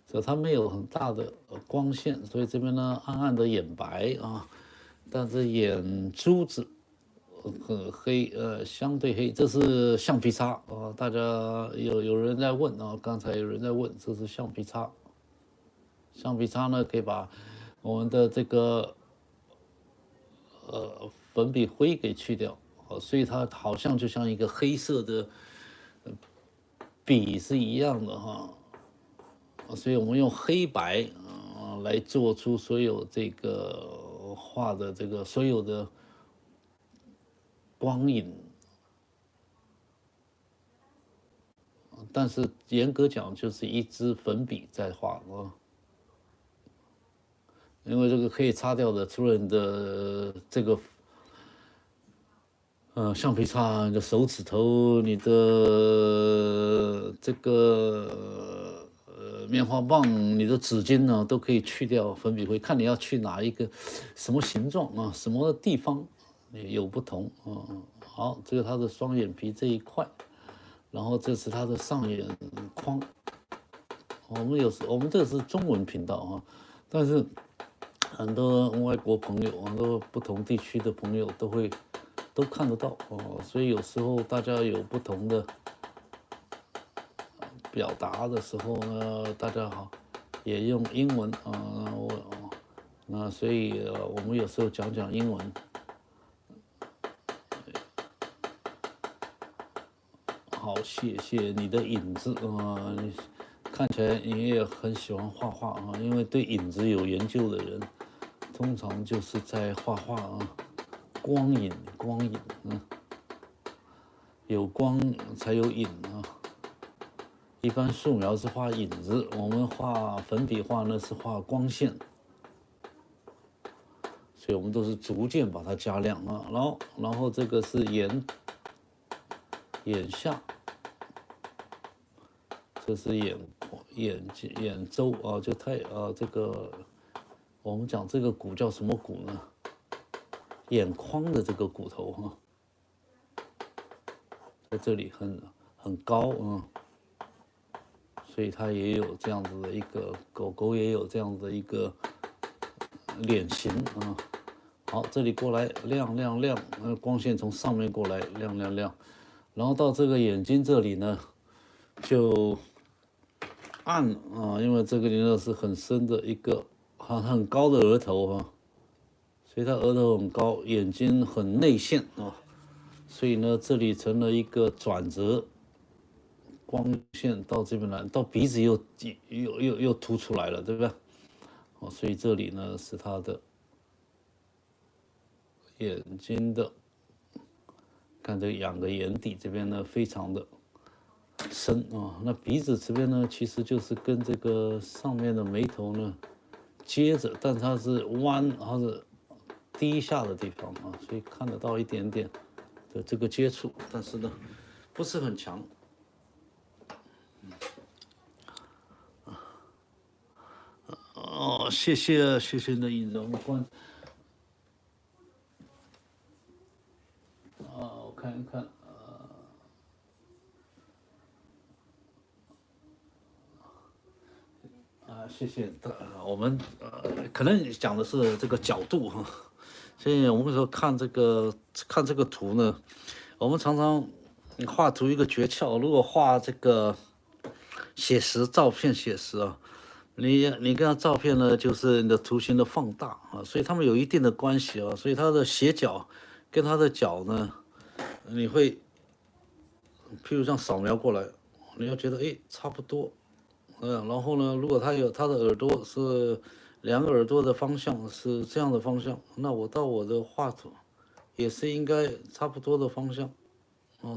所以它没有很大的光线，所以这边呢暗暗的眼白啊，但是眼珠子。很黑，相对黑，这是橡皮擦啊！大家有人在问啊，刚才有人在问，这是橡皮擦。橡皮擦呢，可以把我们的这个粉笔灰给去掉，所以它好像就像一个黑色的笔是一样的哈。所以我们用黑白来做出所有这个画的这个所有的。光影，但是严格讲就是一支粉笔在画啊，因为这个可以擦掉的，除了你的这个橡皮擦、你的手指头、你的这个棉花棒、你的纸巾呢，都可以去掉粉笔灰，看你要去哪一个什么形状啊，什么地方。有不同，好，这个它的双眼皮这一块，然后这是它的上眼眶。我们这是中文频道啊，但是很多外国朋友，很多不同地区的朋友都看得到哦，所以有时候大家有不同的表达的时候呢，大家好也用英文那所以我们有时候讲英文。好，谢谢你的影子你看起来你也很喜欢画画啊，因为对影子有研究的人，通常就是在画画光影，有光才有影啊。一般素描是画影子，我们画粉笔画呢是画光线，所以我们都是逐渐把它加亮啊。然后这个是眼下，这是眼周啊，就这个我们讲这个骨叫什么骨呢？眼眶的这个骨头哈，在这里很高啊，所以它也有这样子的一个狗也有这样子的一个脸型啊。好，这里过来亮，光线从上面过来亮，然后到这个眼睛这里呢，就暗啊，因为这个呢是很深的一个很高的额头哈，所以它额头很高，眼睛很内陷啊，所以呢这里成了一个转折，光线到这边来，到鼻子又凸出来了，对不对？哦，所以这里呢是它的眼睛的，看这两个眼底这边呢非常的深啊。那鼻子这边呢，其实就是跟这个上面的眉头呢接着，但它是弯，它是低下的地方啊，所以看得到一点点的这个接触，但是呢不是很强。哦，谢谢你的引导，我看一看，谢谢。我们可能讲的是这个角度哈，所以我们说看这个图呢，我们常常画图一个诀窍，如果画这个写实照片写实啊，你跟它照片呢，就是你的图形的放大啊，所以它们有一定的关系啊，所以它的斜角跟它的角呢，你会，譬如像扫描过来，你要觉得差不多，然后呢，如果它的耳朵是两个耳朵的方向是这样的方向，那我到我的画图也是应该差不多的方向，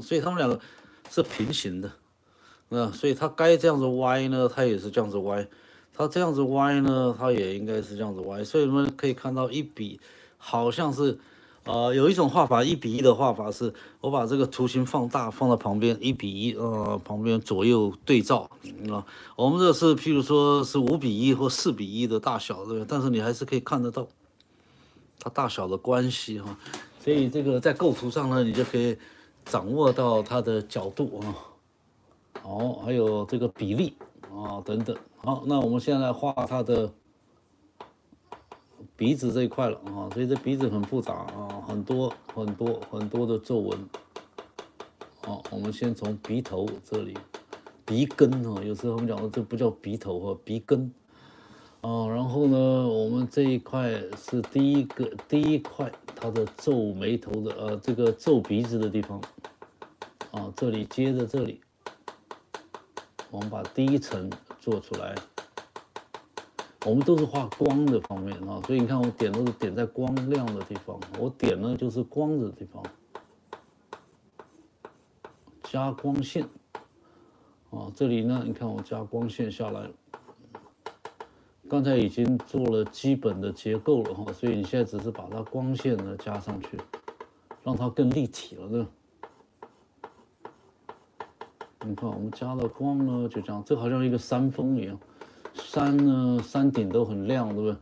所以它们两个是平行的。所以它该这样子歪呢，它也是这样子歪；它这样子歪呢，它也应该是这样子歪。所以我们可以看到一笔好像是，有一种画法1:1的画法是，我把这个图形放大放到旁边1:1，旁边左右对照啊。我们这是譬如说是5:1或4:1的大小，对吧？但是你还是可以看得到它大小的关系哈。所以这个在构图上呢，你就可以掌握到它的角度啊。好，还有这个比例啊等等。好，那我们现在来画它的鼻子这一块了啊，所以这鼻子很复杂啊，很多的皱纹。好，我们先从鼻头这里，鼻根啊，有时候我们讲的这不叫鼻头啊，鼻根啊。然后呢，我们这一块是第一块，它的皱眉头的这个皱鼻子的地方啊，这里接着这里。我们把第一层做出来，我们都是画光的方面啊，所以你看我点都是点在光亮的地方，我点呢就是光的地方，加光线啊，这里呢你看我加光线下来，刚才已经做了基本的结构了哈，所以你现在只是把它光线呢加上去，让它更立体了，对吧？你看，我们加了光呢，就这样，这好像一个山峰一样，山呢，山顶都很亮，对不对？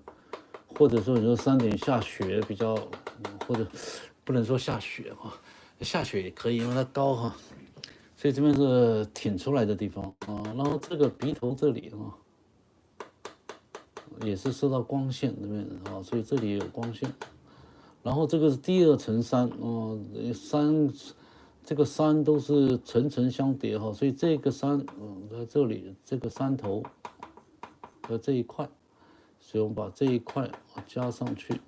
或者说你说山顶下雪比较，或者不能说下雪哈，下雪也可以，因为它高哈，所以这边是挺出来的地方啊。然后这个鼻头这里啊，也是受到光线这边啊，所以这里也有光线。然后这个是第2层山啊，山。这个山都是层层相叠哈，所以这个山，在这里这个山头的这一块，所以我们把这一块加上去，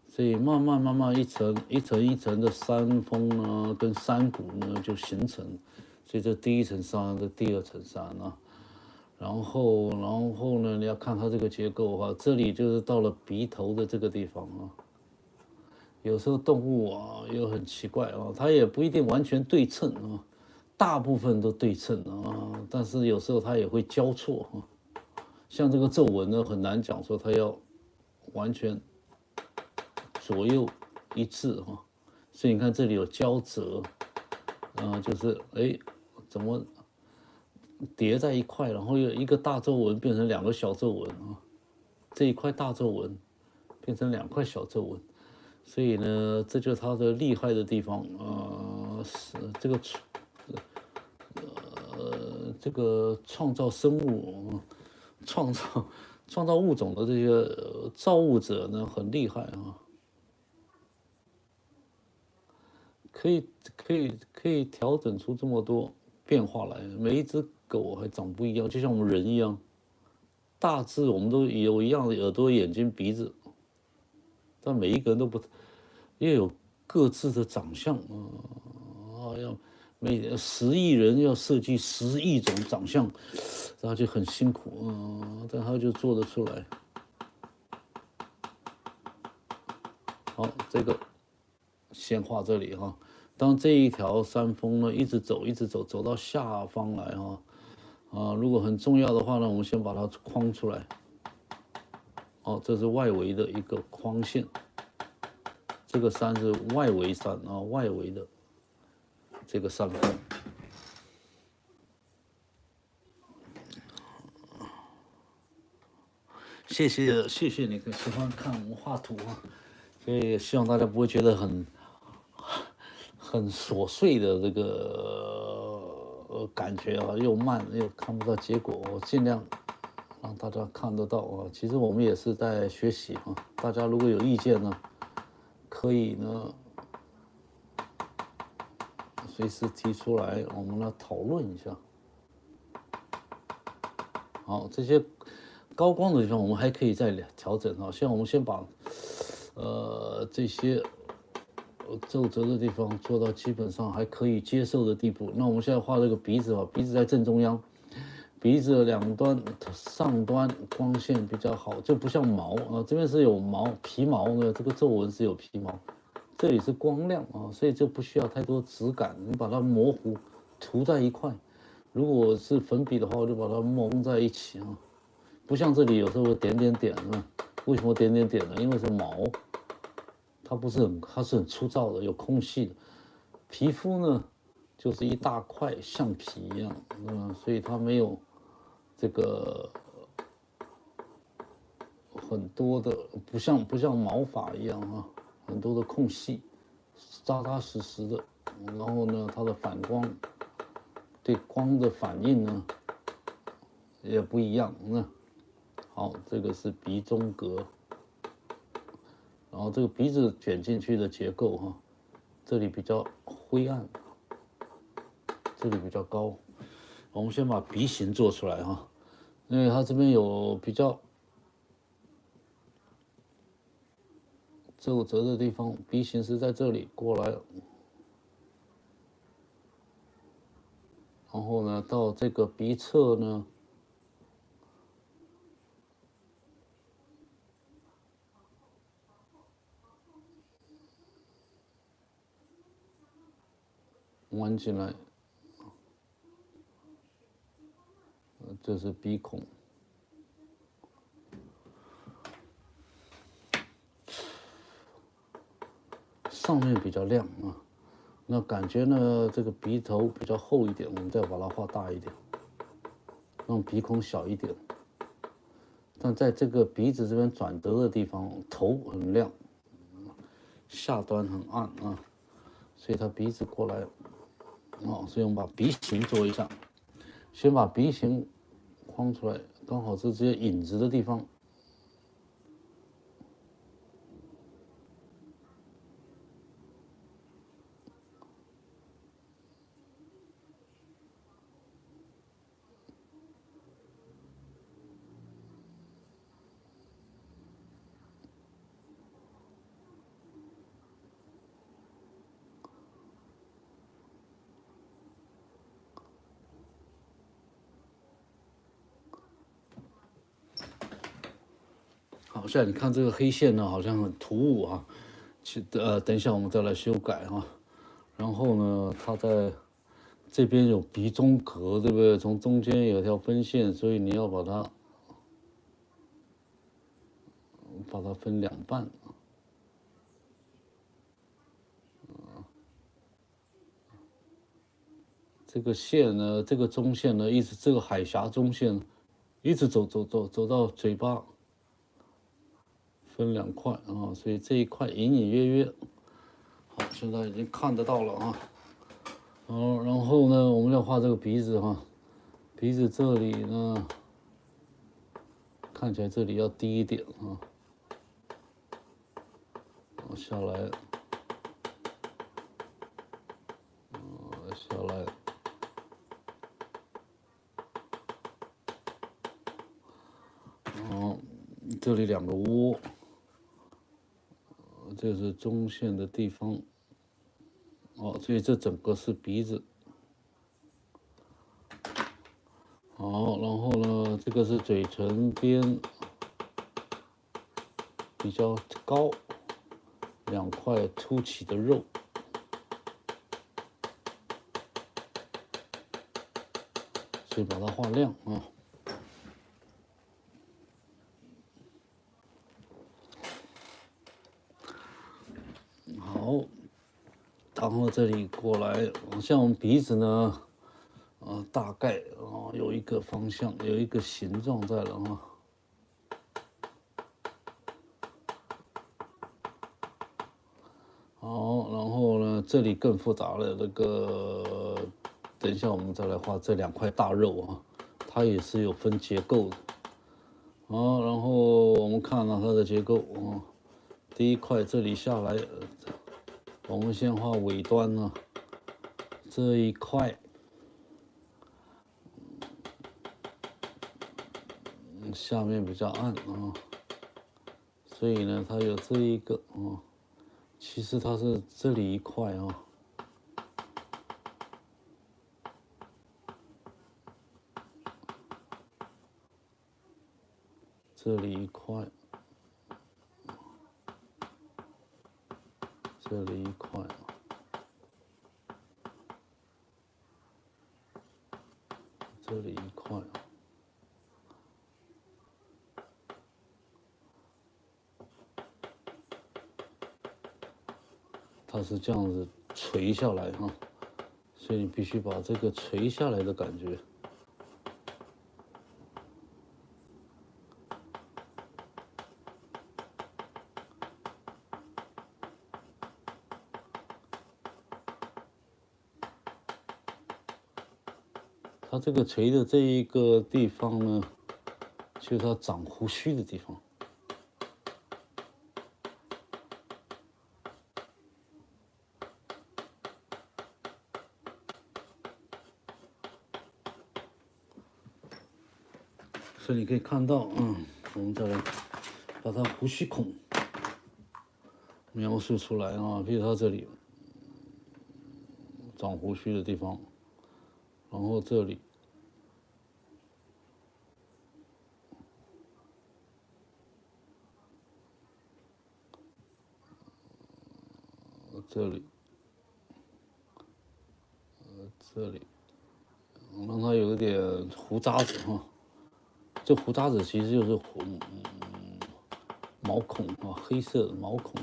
所以慢慢一层一层的山峰呢，跟山谷呢就形成，所以这第1层山，这第2层山啊，然后呢，你要看它这个结构哈，这里就是到了鼻头的这个地方啊。有时候动物啊又很奇怪啊，它也不一定完全对称啊，大部分都对称啊，但是有时候它也会交错啊。像这个皱纹呢，很难讲说它要完全左右一致哈，所以你看这里有交折，就是怎么叠在一块，然后有一个大皱纹变成2个小皱纹啊，这一块大皱纹变成2块小皱纹，所以呢，这就是它的厉害的地方是这个创造生物、创造物种的这些造物者呢，很厉害啊，可以调整出这么多变化来。每一只狗还长不一样，就像我们人一样，大致我们都有一样的耳朵、眼睛、鼻子，但每一个人都不，也有各自的长相要每10亿人要设计10亿种长相，然后就很辛苦但他就做得出来。好，这个先画这里哈。当这一条山峰呢一直走走到下方来如果很重要的话呢，我们先把它框出来。这是外围的一个框线，这个山是外围山外围的这个山峰。谢谢你喜欢看我画图所以希望大家不会觉得很琐碎的这个感觉又慢又看不到结果，我尽量让大家看得到其实我们也是在学习大家如果有意见呢，可以呢随时提出来，我们来讨论一下。好，这些高光的地方我们还可以再调整像我们先把这些皱褶的地方做到基本上还可以接受的地步。那我们现在画这个鼻子鼻子在正中央，鼻子的两端上端光线比较好，就不像毛这边是有皮毛呢，这个皱纹是有皮毛，这里是光亮所以就不需要太多质感，你把它模糊涂在一块。如果是粉笔的话，我就把它蒙在一起不像这里有时候点点点为什么点点点呢？因为是毛，它是很粗糙的，有空隙的。皮肤呢，就是一大块像皮一样所以它没有这个很多的，不像毛发一样很多的空隙，扎扎实实的。然后呢，它的反光对光的反应呢也不一样好，这个是鼻中隔，然后这个鼻子卷进去的结构这里比较灰暗，这里比较高。我们先把鼻型做出来因为它这边有比较皱褶的地方，鼻型是在这里过来，然后呢到这个鼻侧呢弯进来，这是鼻孔。上面比较亮那感觉呢，这个鼻头比较厚一点，我们再把它画大一点，让鼻孔小一点。但在这个鼻子这边转折的地方，头很亮，下端很暗所以它鼻子过来所以我们把鼻型做一下，先把鼻型框出来，刚好是这些影子的地方。好，现在你看这个黑线呢，好像很突兀等一下我们再来修改然后呢，它在这边有鼻中隔，对不对？从中间有条分线，所以你要把它分2半这个线呢，这个中线呢，一直这个海峡中线，一直走到嘴巴，分2块啊，所以这一块隐隐约约，好，现在已经看得到了啊。然后呢，我们要画这个鼻子哈，鼻子这里呢，看起来这里要低一点啊，下来，下来。这里2个窝，这是中线的地方，所以这整个是鼻子，好，然后呢，这个是嘴唇边比较高，2块凸起的肉，所以把它画亮啊。好，然后这里过来，像我们鼻子呢，大概有一个方向，有一个形状在了啊。好，然后呢，这里更复杂了，那个等一下我们再来画这2块大肉啊，它也是有分结构的。好，然后我们看到它的结构啊，第一块这里下来，我们先画尾端呢，这一块，下面比较暗啊，所以呢，它有这一个啊，其实它是这里一块啊。这里一块，这里一块，这里一块，它是这样子垂下来哈，所以你必须把这个垂下来的感觉。它这个垂的这一个地方呢，就是它长胡须的地方。所以你可以看到，我们再来把它胡须孔描述出来啊，比如它这里长胡须的地方，然后这里。这里，这里，让它有一点胡渣子哈。这胡渣子其实就是毛孔啊，黑色的毛孔。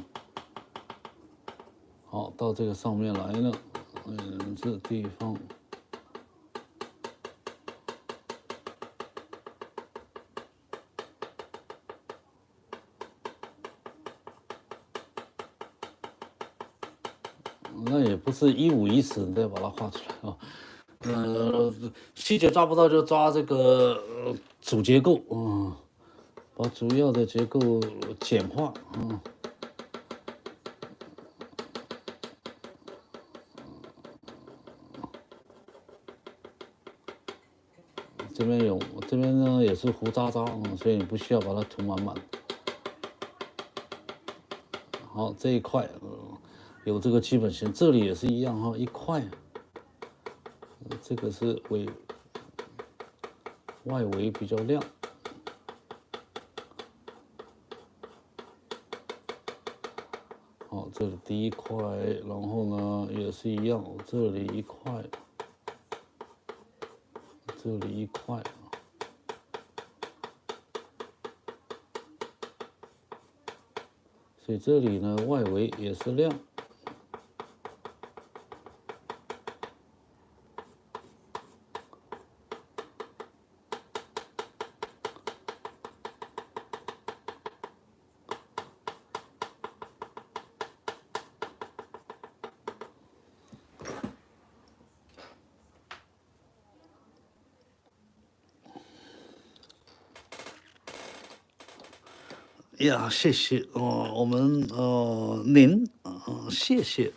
好，到这个上面来了，这地方。那也不是一五一十的把它画出来啊，细节抓不到就抓这个主结构啊，把主要的结构简化啊。这边有，这边呢也是糊渣渣啊，所以你不需要把它涂满满。好，这一块有这个基本型，这里也是一样哈，一块，这个是外围比较亮。好，这里第一块，然后呢也是一样，这里一块，这里一块。所以这里呢，外围也是亮。呀，谢谢我们您谢谢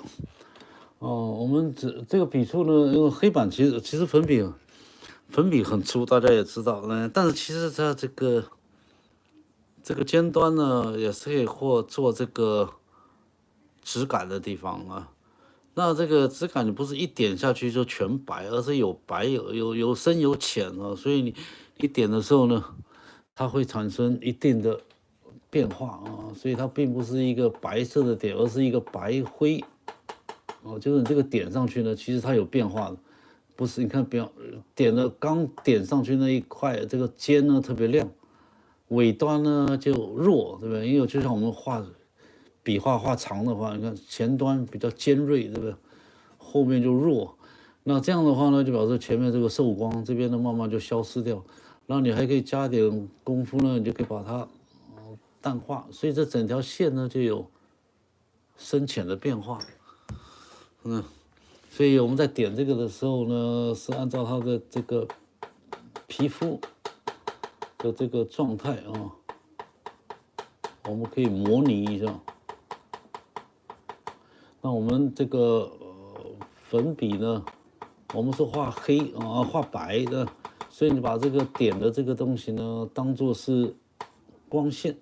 我们这个笔触呢，因为黑板其实粉笔很粗，大家也知道，但是其实它这个尖端呢，也是可以做这个质感的地方啊。那这个质感你不是一点下去就全白，而是有白有深有浅啊，所以你点的时候呢，它会产生一定的变化啊，所以它并不是一个白色的点，而是一个白灰哦，就是你这个点上去呢，其实它有变化的，不是你看刚点上去那一块，这个尖呢特别亮，尾端呢就弱，对不对？因为就像我们笔画长的话，你看前端比较尖锐，对不对？后面就弱，那这样的话呢，就表示前面这个受光，这边呢慢慢就消失掉。然后你还可以加点功夫呢，你就可以把它淡化，所以这整条线呢就有深浅的变化。所以我们在点这个的时候呢，是按照它的这个皮肤的这个状态啊，我们可以模拟一下。那我们这个粉笔呢，我们是画黑画白的，所以你把这个点的这个东西呢，当做是光线，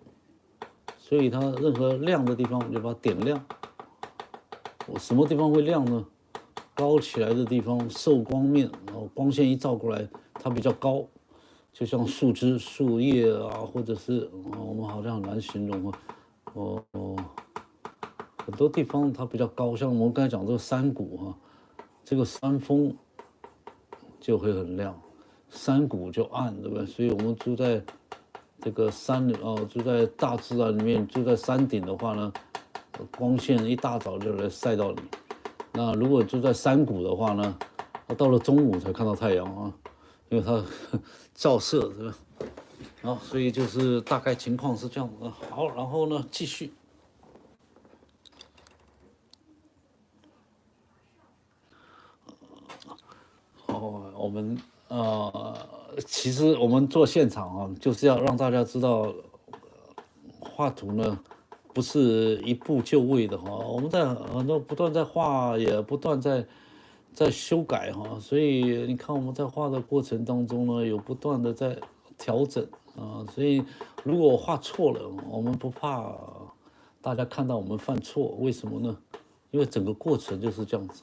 所以它任何亮的地方，我们就把它点亮。我什么地方会亮呢？高起来的地方，受光面，光线一照过来，它比较高，就像树枝、树叶啊，或者是我们好像很难形容啊，很多地方它比较高，像我们刚才讲这个山谷这个山峰就会很亮，山谷就暗，对不对？所以我们住在这个山里住在大自然里面，住在山顶的话呢，光线一大早就来晒到你。那如果住在山谷的话呢，到了中午才看到太阳啊，因为它照射，对吧？好，所以就是大概情况是这样的。好，然后呢，继续。我们其实我们做现场就是要让大家知道，画图呢不是一步就位的我们在很多不断在画，也不断在修改所以你看我们在画的过程当中呢，有不断的在调整所以如果我画错了，我们不怕大家看到我们犯错，为什么呢？因为整个过程就是这样子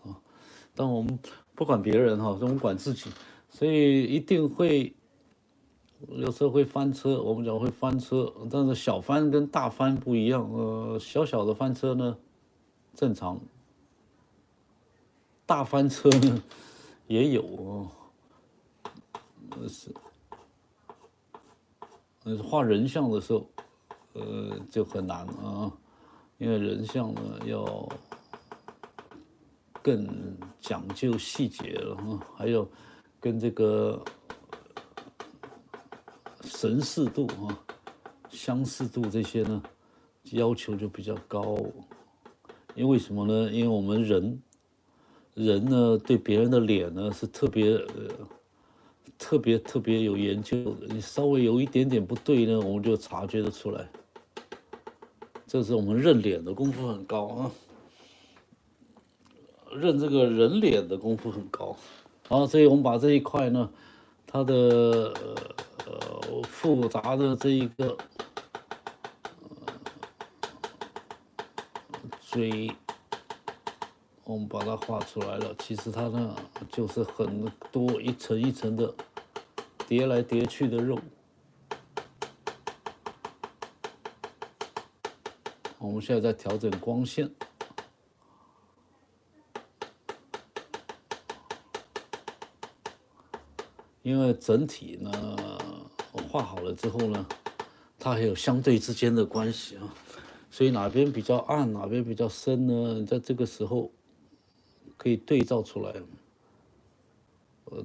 当我们不管别人我们管自己，所以一定会有时候会翻车。我们讲会翻车，但是小翻跟大翻不一样。小的翻车呢正常，大翻车呢也有画人像的时候，就很难因为人像呢要更讲究细节了还有跟这个神似度相似度这些呢要求就比较高。因为什么呢？因为我们人呢对别人的脸呢是特别有研究的，你稍微有一点点不对呢，我们就察觉得出来。这是我们认脸的功夫很高认这个人脸的功夫很高。所以我们把这一块呢，它的复杂的这一个嘴，我们把它画出来了。其实它呢就是很多一层一层的叠来叠去的肉。我们现在在调整光线。因为整体呢画好了之后呢，它还有相对之间的关系所以哪边比较暗，哪边比较深呢，在这个时候可以对照出来。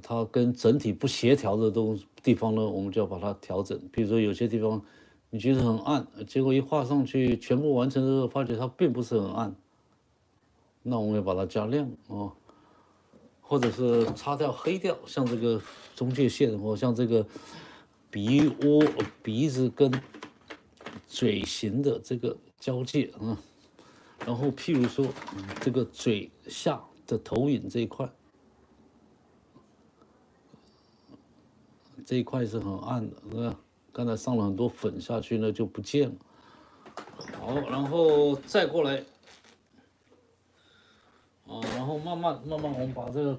它跟整体不协调的地方呢，我们就要把它调整。比如说有些地方你觉得很暗，结果一画上去全部完成之后，发觉它并不是很暗，那我们要把它加亮或者是擦掉黑掉，像这个中界线或像这个鼻子跟嘴型的这个交界啊。然后譬如说，这个嘴下的投影这一块，这一块是很暗的，是吧？刚才上了很多粉下去呢，就不见了。好，然后再过来，然后慢慢我们把这个，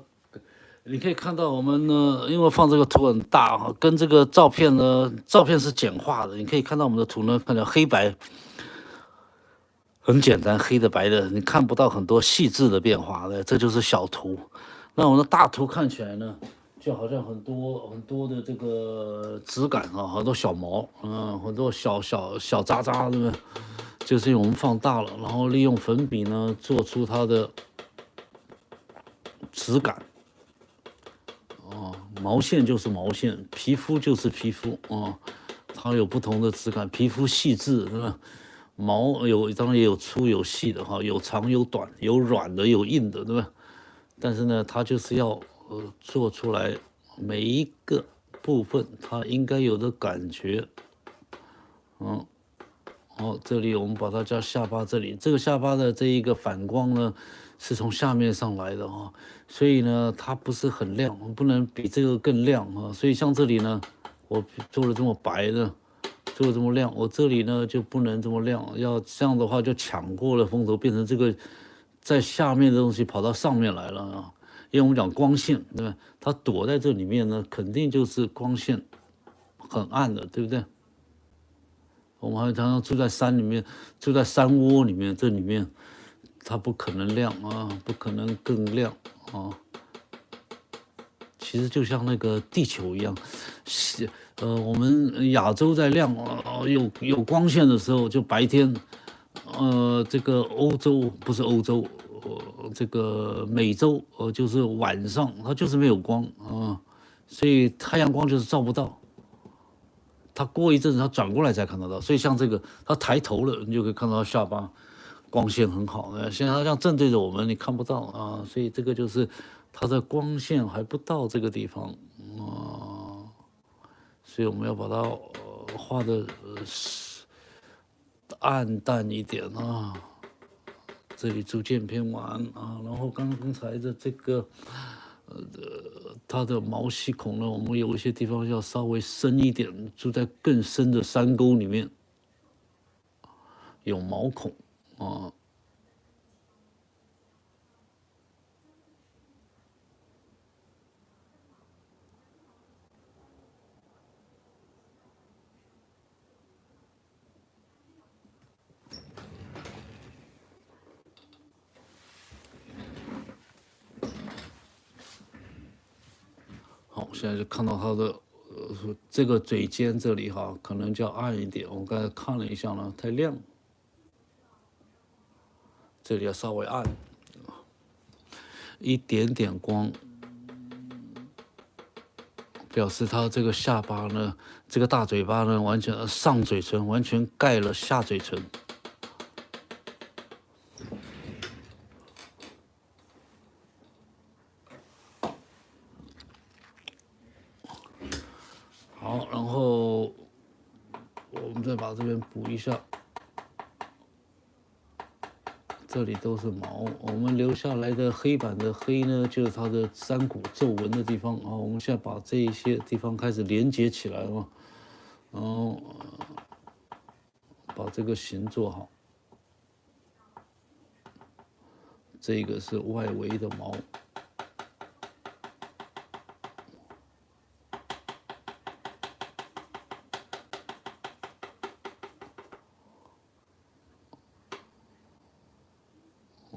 你可以看到我们呢，因为放这个图很大哈，跟这个照片呢，照片是简化的，你可以看到我们的图呢，看到黑白。很简单，黑的白的，你看不到很多细致的变化的，这就是小图。那我们的大图看起来呢，就好像很多的这个质感啊，很多小毛，很多小渣渣，对不对？就是因为我们放大了，然后利用粉笔呢，做出它的质感。毛线就是毛线，皮肤就是皮肤啊，它有不同的质感，皮肤细致，对吧？毛当然也有粗有细的哈，有长有短，有软的有硬的，对吧？但是呢，它就是要做出来每一个部分它应该有的感觉。好，这里我们把它叫下巴，这里这个下巴的这一个反光呢，是从下面上来的哈，所以呢，它不是很亮，不能比这个更亮啊。所以像这里呢，我做了这么白的。做这么亮，我这里呢就不能这么亮，要这样的话就抢过了风头，变成这个在下面的东西跑到上面来了啊。因为我们讲光线，对吧？它躲在这里面呢，肯定就是光线很暗的，对不对？我们还常常住在山里面，住在山窝里面，这里面它不可能亮啊，不可能更亮啊。其实就像那个地球一样，我们亚洲在亮有光线的时候，就白天，这个欧洲不是欧洲，这个美洲就是晚上，它就是没有光啊，所以太阳光就是照不到。它过一阵子它转过来才看得到，所以像这个它抬头了，你就可以看到下巴光线很好。现在它这样正对着我们，你看不到啊，所以这个就是它的光线还不到这个地方啊。所以我们要把它画的暗淡一点啊，这里逐渐偏晚啊，然后刚才的这个它的毛细孔呢，我们有一些地方要稍微深一点，住在更深的山沟里面，有毛孔啊。好，现在就看到它的这个嘴尖这里哈，可能就要暗一点。我刚才看了一下呢，太亮，这里要稍微暗，一点点光，表示它这个下巴呢，这个大嘴巴呢，完全上嘴唇完全盖了下嘴唇。好，然后我们再把这边补一下，这里都是毛，我们留下来的黑板的黑呢，就是它的山谷皱纹的地方啊。我们现在把这一些地方开始连接起来了，然后把这个形做好。这个是外围的毛。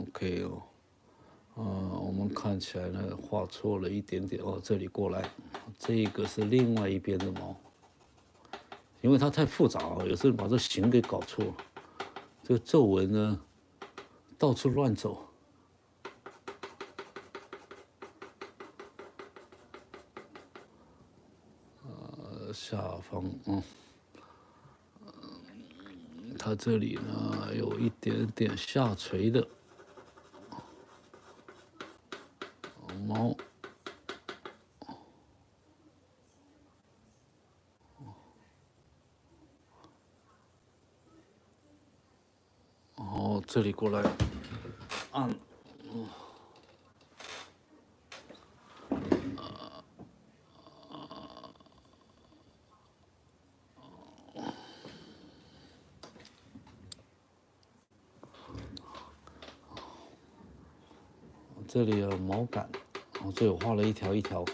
OK 哦，我们看起来呢画错了一点点哦，这里过来，这个是另外一边的毛，因为它太复杂了，有时候把这形给搞错了，这个皱纹呢到处乱走。下方，它这里呢有一点点下垂的毛，这里过来按，这里有毛杆，这里我画了一条一条。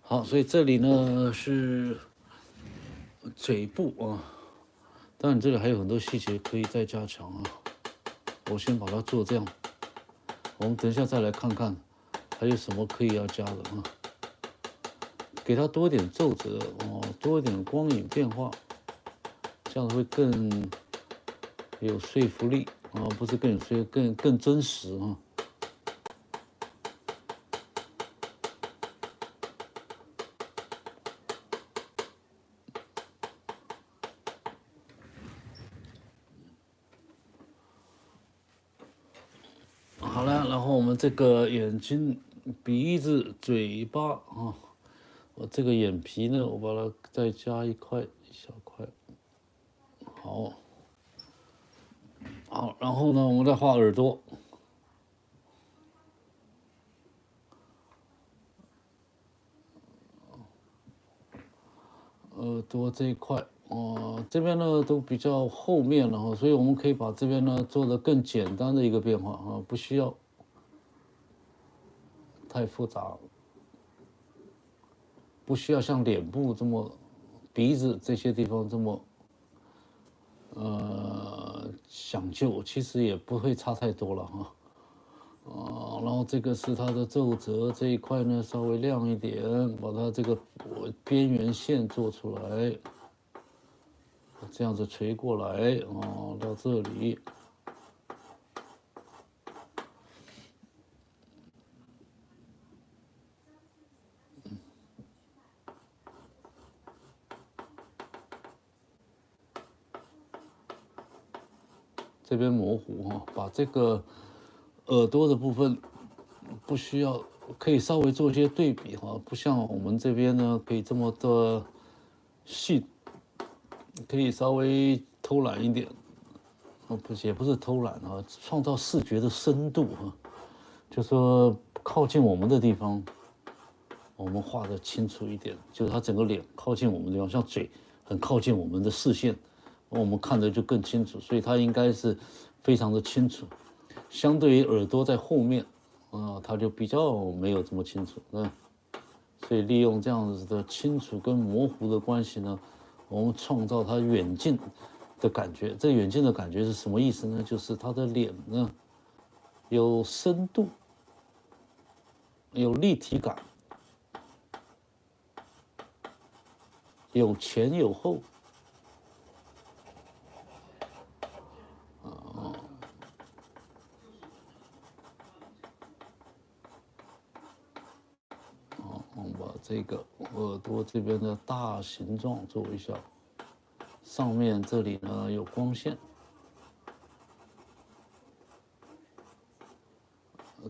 好，所以这里呢是嘴部啊，当然这里还有很多细节可以再加强啊。我先把它做这样，我们等一下再来看看还有什么可以要加的啊。给它多一点皱褶哦，多一点光影变化，这样会更有说服力啊，不是更有说更真实啊。好了，然后我们这个眼睛、鼻子、嘴巴啊，我这个眼皮呢，我把它再加一小块。好，好，然后呢，我们再画耳朵。耳朵这一块，这边呢都比较后面了哈，所以我们可以把这边呢做得更简单的一个变化啊，不需要太复杂，不需要像脸部这么、鼻子这些地方这么讲究，其实也不会差太多了哈。然后这个是它的皱褶这一块呢，稍微亮一点，把它这个边缘线做出来，这样子垂过来到这里。这边模糊哈，把这个耳朵的部分不需要，可以稍微做一些对比哈，不像我们这边呢可以这么的细，可以稍微偷懒一点，也不是偷懒啊，创造视觉的深度哈，就说靠近我们的地方，我们画的清楚一点，就是它整个脸靠近我们的地方，像嘴很靠近我们的视线。我们看的就更清楚，所以它应该是非常的清楚。相对于耳朵在后面，它就比较没有这么清楚。所以利用这样子的清楚跟模糊的关系呢，我们创造它远近的感觉。这远近的感觉是什么意思呢？就是它的脸呢有深度，有立体感，有前有后。我们把这个耳朵这边的大形状做一下，上面这里呢有光线，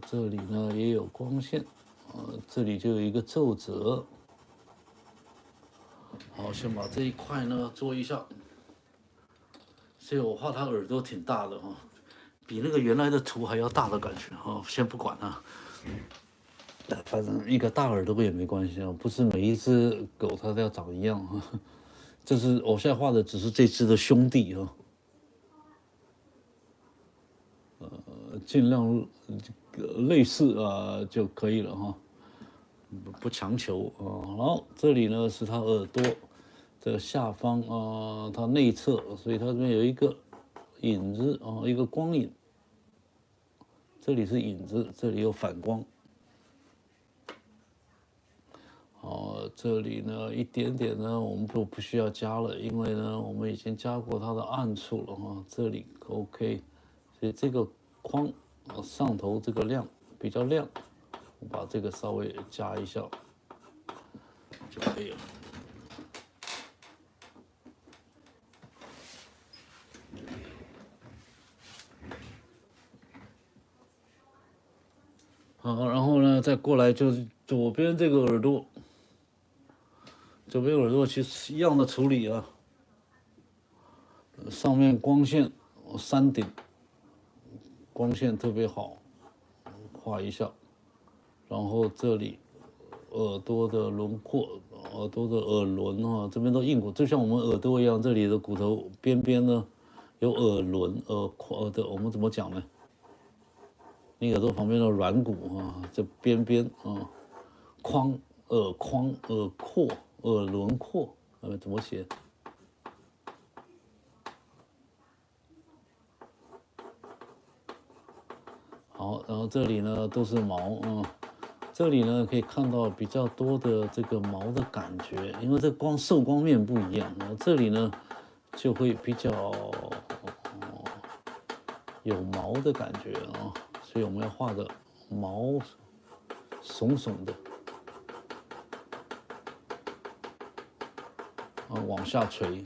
这里呢也有光线，这里就有一个皱褶。好，先把这一块呢做一下。所以我画它耳朵挺大的哈，比那个原来的图还要大的感觉哈。先不管它。反正一个大耳朵也没关系啊，不是每一只狗它都要长一样啊。这是我现在画的，只是这只的兄弟啊。尽量类似就可以了哈，不强求啊。然后这里呢是它耳朵这个下方它内侧，所以它这边有一个影子一个光影。这里是影子，这里有反光。这里呢一点点呢，我们就不需要加了，因为呢我们已经加过它的暗处了哈。这里 OK， 所以这个框上头这个亮比较亮，我把这个稍微加一下就可以了。好，然后呢再过来就是左边这个耳朵。左边耳朵其实一样的处理啊，上面光线山顶光线特别好，画一下，然后这里耳朵的轮廓，耳朵的耳轮啊，这边都硬骨，就像我们耳朵一样，这里的骨头边边呢有耳轮、耳的，我们怎么讲呢？你耳朵旁边的软骨啊，这边边啊，耳眶、耳廓、耳轮廓，怎么写？好，然后这里呢都是毛啊，这里呢可以看到比较多的这个毛的感觉，因为这受光面不一样，然后这里呢就会比较有毛的感觉啊，所以我们要画的毛耸耸的啊，往下垂。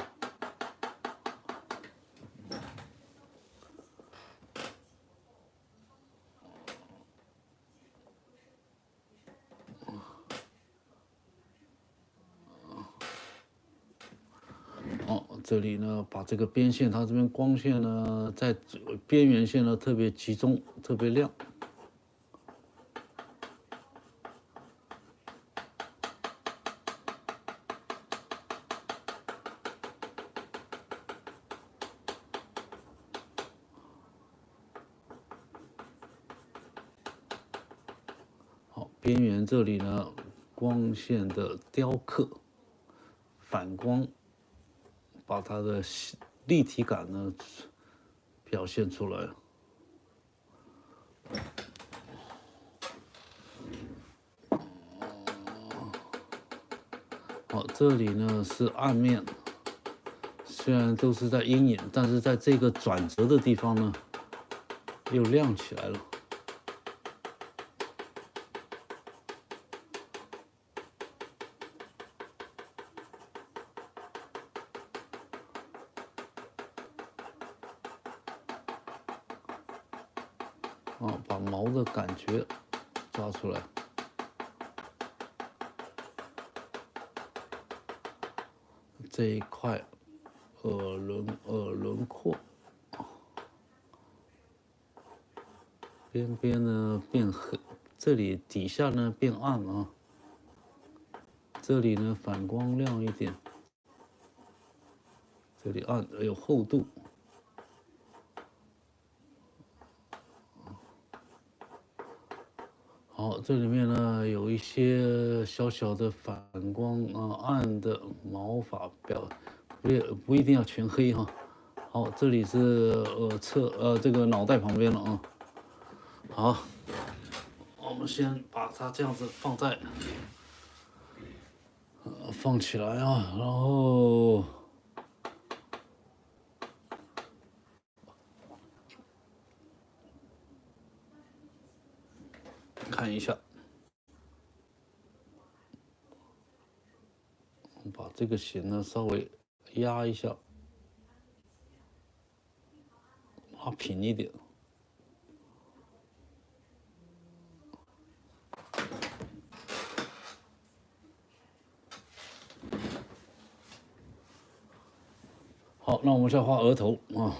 这里呢，把这个边线，它这边光线呢，在边缘线呢特别集中，特别亮。好，边缘这里呢，光线的雕刻、反光。把它的立体感呢表现出来。好，这里呢是暗面，虽然都是在阴影，但是在这个转折的地方呢，又亮起来了。把毛的感觉抓出来。这一块耳轮廓，边边呢变黑，这里底下呢变暗啊，这里呢反光亮一点，这里暗有厚度。好，这里面呢有一些小小的反光啊，暗的毛发不一定要全黑哈。好，这里是这个脑袋旁边了啊。好，我们先把它这样子放起来啊，然后看一下，把这个形呢稍微压一下，画平一点。好，那我们现在画额头啊，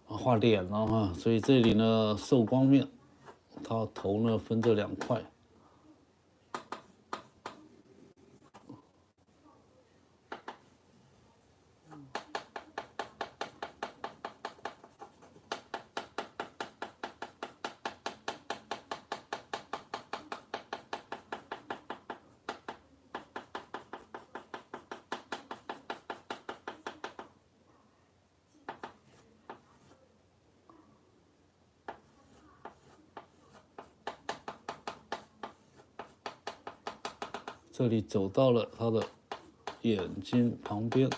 画脸了啊，所以这里呢受光面，它头呢分这2块。这里走到了他的眼睛旁边，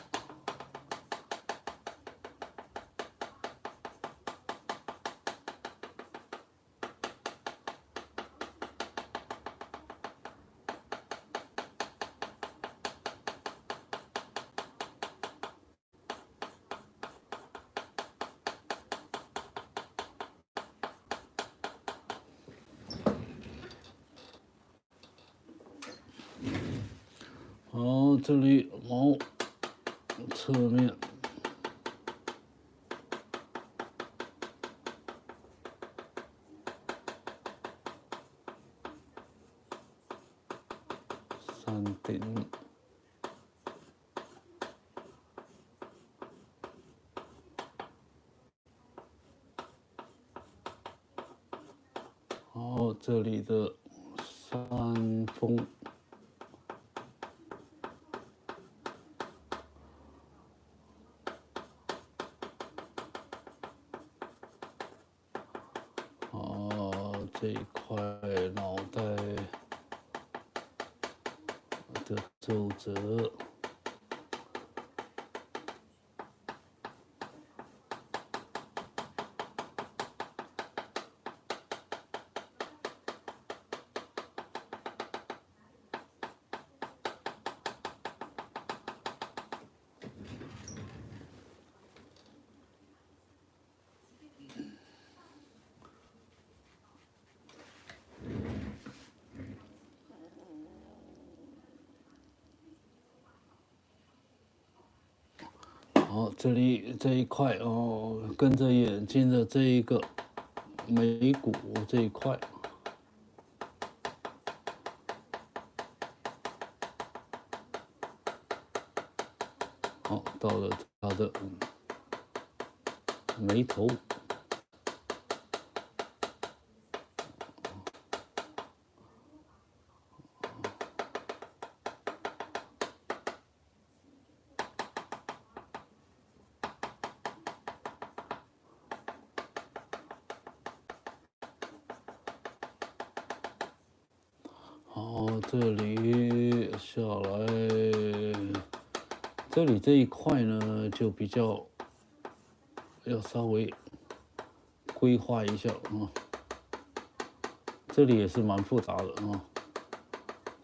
好，这里毛侧面山顶。好，这里的山峰。这一块脑袋的皱褶。好，这里这一块哦，跟着眼睛的这一个眉骨这一块，好，到了它的眉头。好，这里下来，这里这一块呢，就比较要稍微规划一下啊。这里也是蛮复杂的啊，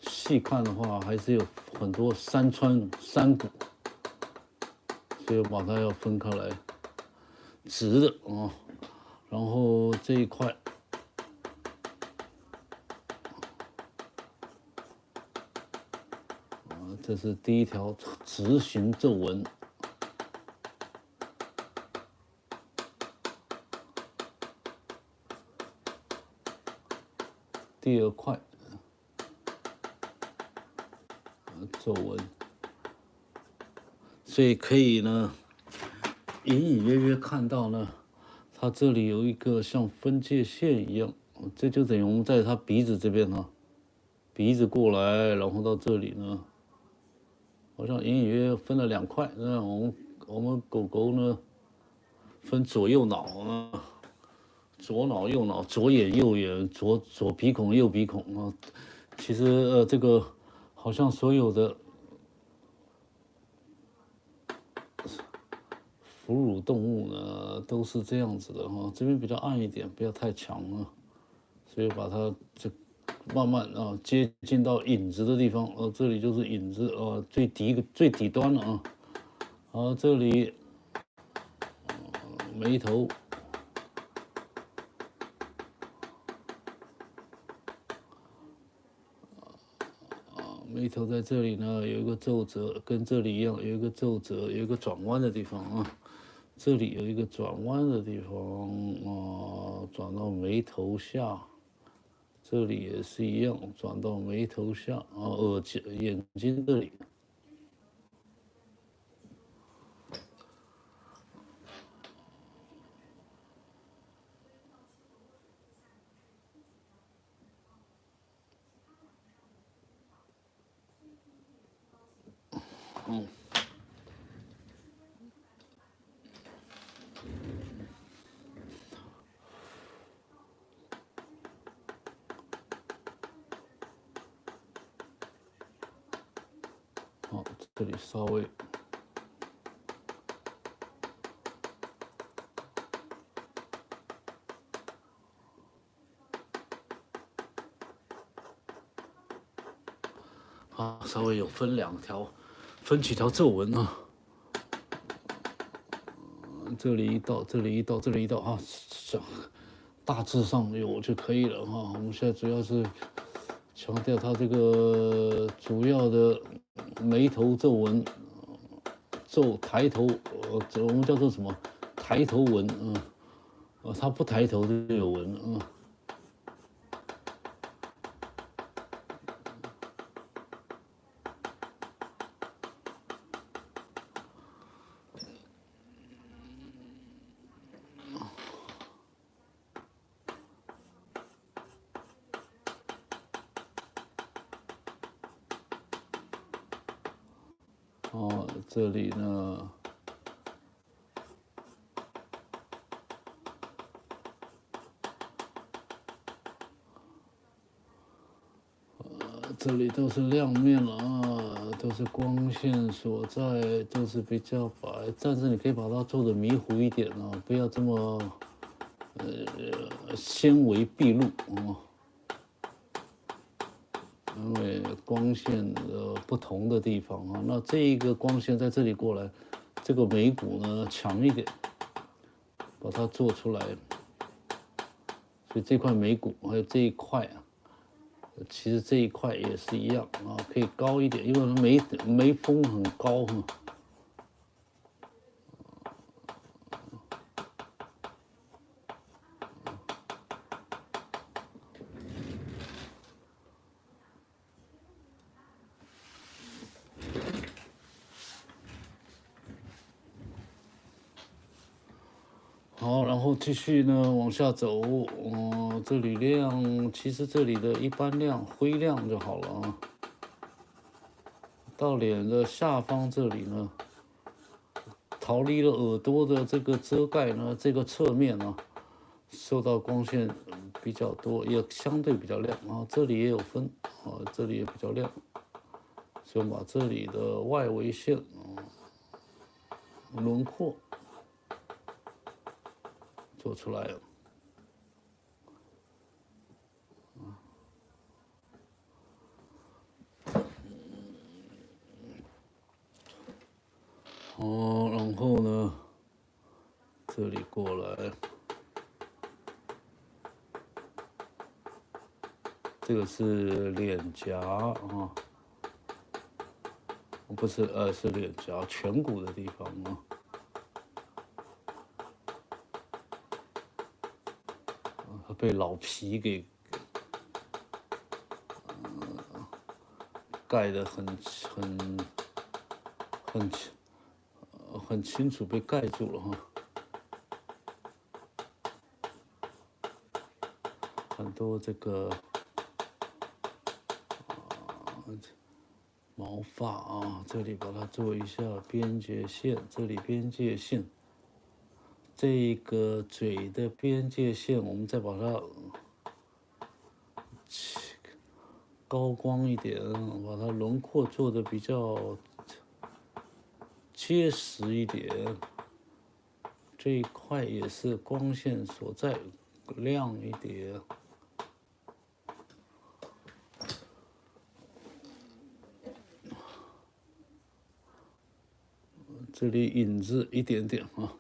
细看的话还是有很多山川山谷，所以把它要分开来，直的啊，然后这一块。这是第一条直行皱纹，第二块皱纹，所以可以呢，隐隐约约看到呢，它这里有一个像分界线一样，这就等于我们在它鼻子这边哈，鼻子过来，然后到这里呢。好像隐隐约约分了2块，那我们狗狗呢，分左右脑啊，左脑右脑，左眼右眼，左鼻孔右鼻孔啊。其实这个好像所有的哺乳动物呢都是这样子的哈。这边比较暗一点，不要太强啊，所以把它这。慢慢啊，接近到影子的地方，这里就是影子啊，最底端了啊。好，这里眉头，眉头在这里呢有一个皱褶，跟这里一样有一个皱褶，有一个转弯的地方啊。这里有一个转弯的地方啊，转到眉头下。这里也是一样，转到眉头下啊，眼睛这里。好，这里稍微。稍微有分几条皱纹啊。这里一道，这里一道，这里一道啊，大致上有就可以了哈。我们现在主要是强调它这个主要的眉头皱纹，抬头，我们叫做什么抬头纹它不抬头就有纹这里呢，这里都是亮面了啊，都是光线所在，都是比较白，但是你可以把它做的迷糊一点啊，不要这么纤维毕露啊。因为光线不同的地方啊，那这一个光线在这里过来，这个眉骨呢强一点，把它做出来。所以这块眉骨还有这一块啊，其实这一块也是一样啊，可以高一点，因为眉峰很高嘛。好，然后继续呢往下走，这里亮，其实这里的一般亮灰亮就好了啊。到脸的下方这里呢，逃离了耳朵的这个遮盖呢，这个侧面呢，受到光线比较多，也相对比较亮啊。这里也有分啊，这里也比较亮，所以我们把这里的外围线轮廓做出来了。然后呢，这里过来，这个是脸颊啊，不是是脸颊颧骨的地方啊。它被老皮给盖得很清楚，被盖住了哈。很多这个毛发啊，这里把它做一下边界线，这里边界线，这个嘴的边界线，我们再把它高光一点，把它轮廓做的比较结实一点。这一块也是光线所在，亮一点。这里影子一点点啊。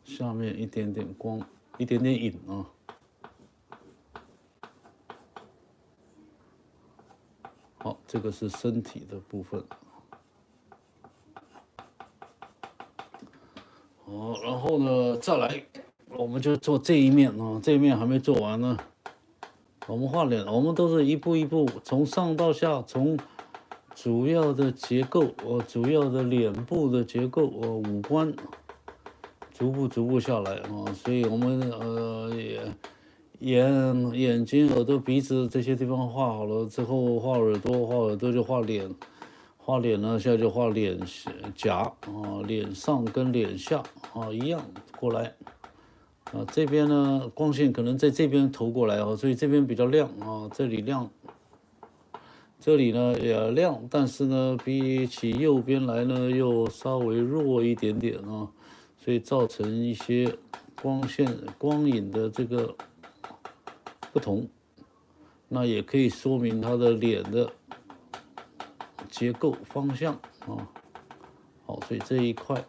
下面一点点光，一点点影啊。好，这个是身体的部分。好，然后呢，再来，我们就做这一面啊，这一面还没做完呢。我们画脸，我们都是一步一步，从上到下，从主要的结构，主要的脸部的结构，五官，逐步下来啊。所以我们眼睛、耳朵、鼻子这些地方画好了之后，画耳朵就画脸，画脸呢，现在就画脸颊啊，脸上跟脸下啊一样过来。这边呢，光线可能在这边投过来啊，所以这边比较亮啊，这里亮，这里呢也亮，但是呢，比起右边来呢，又稍微弱一点点啊，所以造成一些光线、光影的这个不同，那也可以说明他的脸的结构方向啊。好，所以这一块。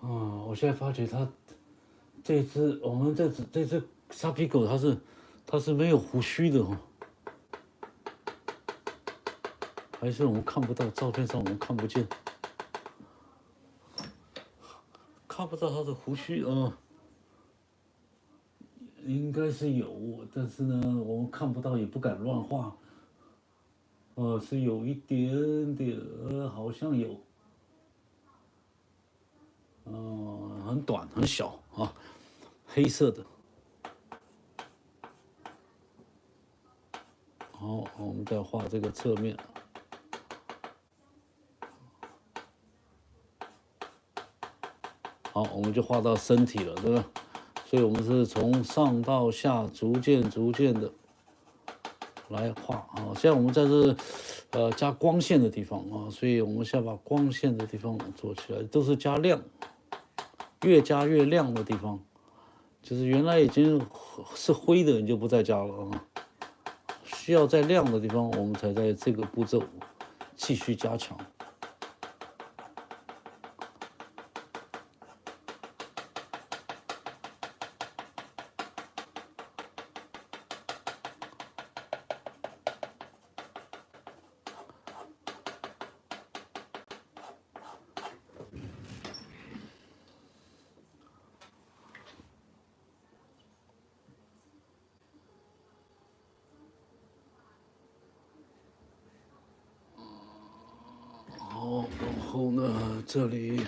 我现在发觉我们这只沙皮狗它是没有胡须的还是我们看不到照片上我们看不见，看不到它的胡须应该是有，但是呢我们看不到也不敢乱画，是有一点点，好像有，很短很小黑色的。好，我们再画这个侧面。好，我们就画到身体了，对吧？所以我们是从上到下逐渐的来画现在我们在这加光线的地方所以我们现在把光线的地方做起来，都是加亮，越加越亮的地方，就是原来已经是灰的，你就不再加了需要在亮的地方，我们才在这个步骤继续加强。好，然后呢，这里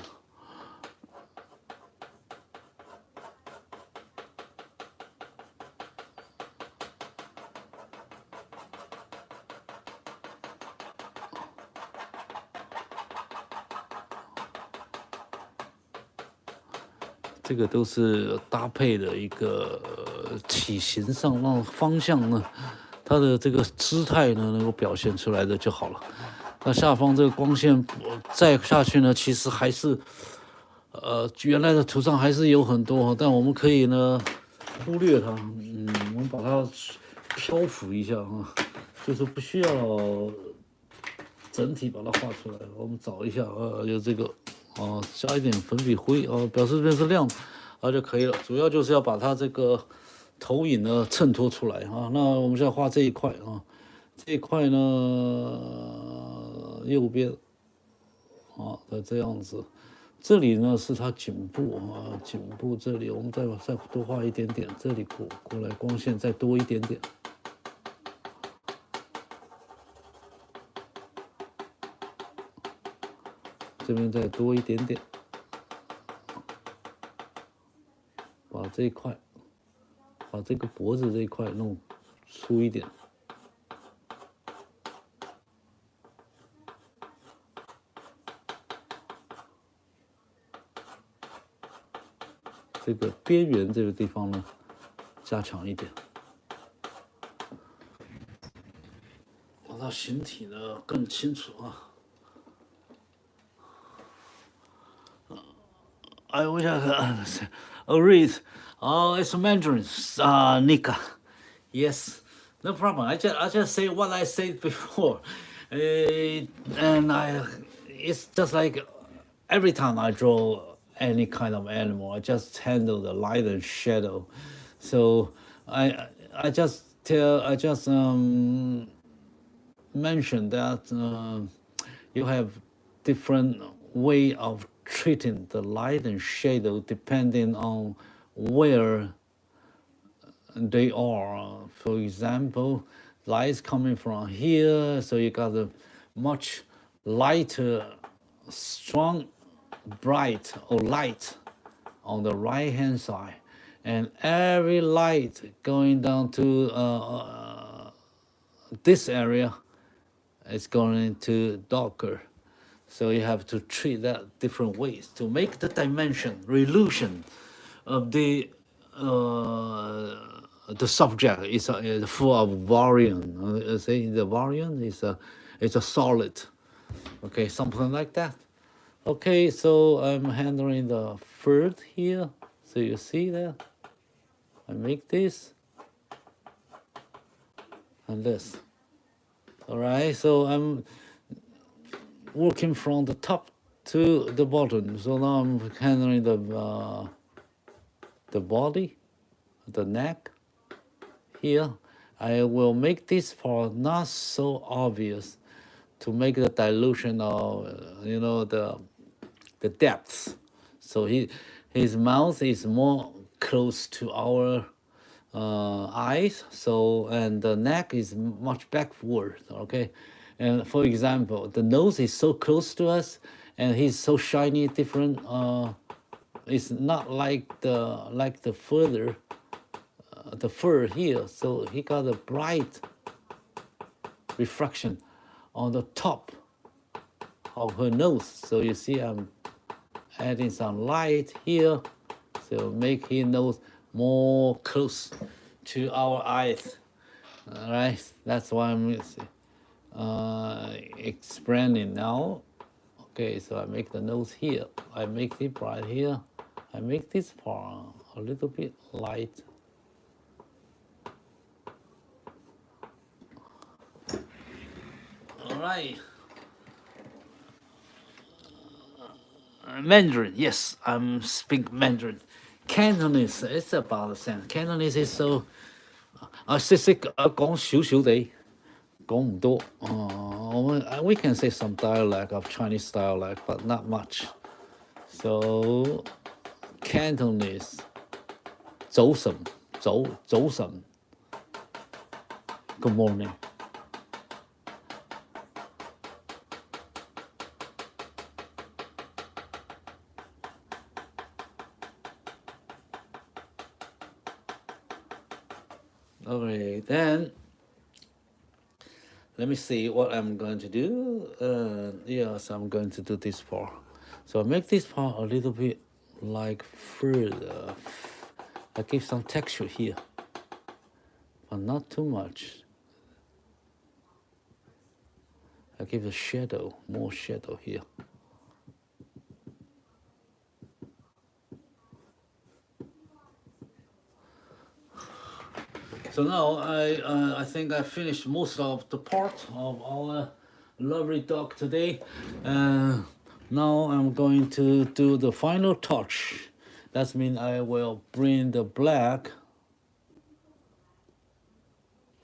这个都是搭配的一个体型上让方向呢，它的这个姿态呢能够表现出来的就好了。那下方这个光线再下去呢，其实还是原来的图上还是有很多，但我们可以呢忽略它，我们把它漂浮一下就是不需要整体把它画出来。我们找一下有这个加一点粉笔灰表示这边是亮就可以了。主要就是要把它这个投影呢衬托出来那我们现在画这一块这一块呢右边它这样子，这里呢是它颈部颈部这里我们再多画一点点，这里过来光线再多一点点。这边再多一点点，把这一块，把这个脖子这一块弄粗一点。这个边缘这个地方呢，加强一点，让它形体呢更清楚I wish I could read. Oh, it's Mandarin. Nika. Yes, no problem. I just say what I said before, and it's just like every time I draw any kind of animal, I just handle the light and shadow. So I just mentioned that you have different way of treating the light and shadow depending on where they are. For example, light is coming from here, so you got a much lighter, strong, bright or light on the right hand side, and every light going down to this area is going to darker. So you have to treat that different ways to make the dimension, illusion of the subject is full of variant. Say the variant is a solid. Okay, something like that. Okay, so I'm handling the third here. So you see that I make this and this. All right, so I'm working from the top to the bottom. So now I'm handling the body, the neck. Here, I will make this part not so obvious to make the dilution of, the depth. So his mouth is more close to our eyes. So, and the neck is much backward. Okay, and for example, the nose is so close to us, and he's so shiny, different. It's not like the further. The fur here, so he got a bright reflection on the top of her nose. So you see I'm adding some light here, so make his nose more close to our eyes. All right, that's why I'm expanding now. Okay, so I make the nose here, I make it bright here, I make this part a little bit light. All right. Mandarin, yes, I'm speak Mandarin. Cantonese, it's about the same. Cantonese is so 講少少地，講唔多。We can say some dialect of Chinese dialect, but not much. So Cantonese, 早晨，早晨 ，Good morning. Okay, then let me see what I'm going to do. Yes, I'm going to do this part. So I make this part a little bit like further. I give some texture here, but not too much. I give a shadow, more shadow here. So now I think I finished most of the part of our lovely dog today. Now I'm going to do the final touch. That means I will bring the black,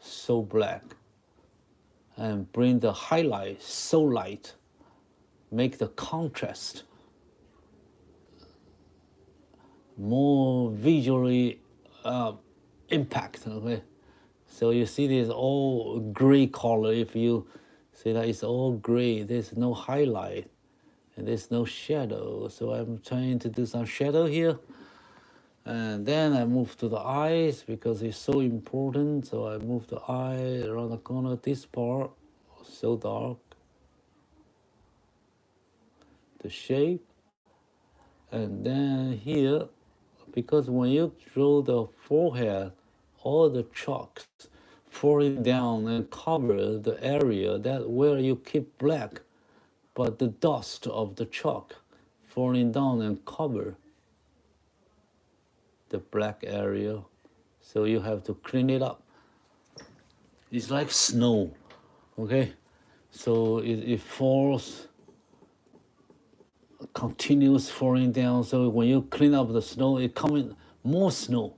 so black, and bring the highlight, so light, make the contrast more visually impact. Okay, so you see this all gray color. If you see that it's all gray, there's no highlight and there's no shadow. So I'm trying to do some shadow here, and then I move to the eyes because it's so important. So I move the eye around the corner. This part so dark, the shape, and then here, because when you draw the forehead, all the chalks falling down and cover the area that where you keep black, but the dust of the chalk falling down and cover the black area. So you have to clean it up. It's like snow, okay? So it falls, continuous falling down. So when you clean up the snow, it comes more snow.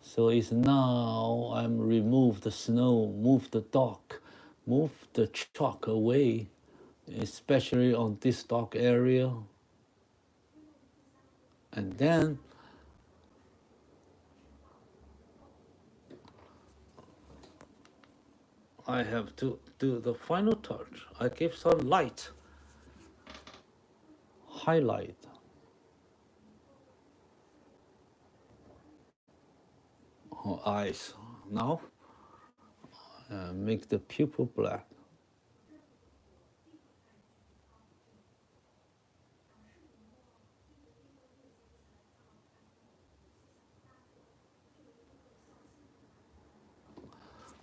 So it's now I'm remove the snow, move the dark, move the chalk away, especially on this dark area. And then I have to do the final touch. I give some light, highlight. Eyes. Now make the pupil black.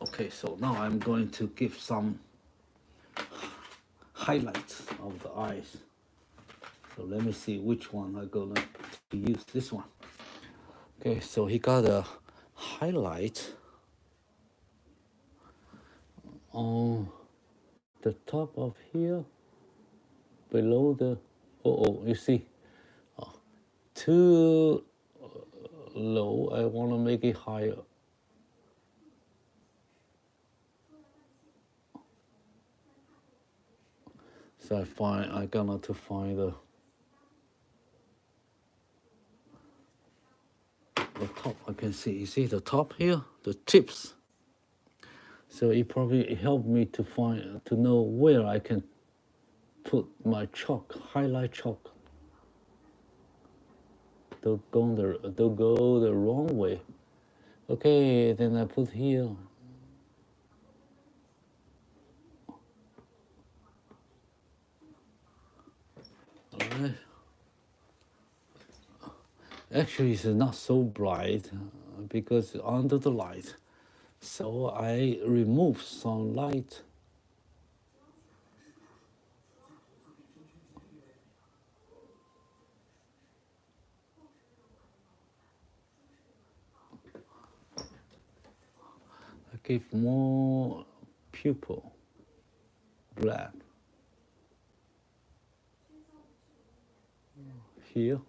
Okay, so now I'm going to give some highlights of the eyes. So let me see which one I'm gonna use. This one. Okay, so he got a highlight on the top of here, below the You see, too low. I want to make it higher. So I gonna to find the top. I can see. You see the top here, the tips. So it probably helped me to know where I can put my chalk, highlight chalk. Don't go the wrong way. Okay, then I put here. Alright. Actually, it's not so bright because under the light. So I remove some light. I give more pupil, black. Here.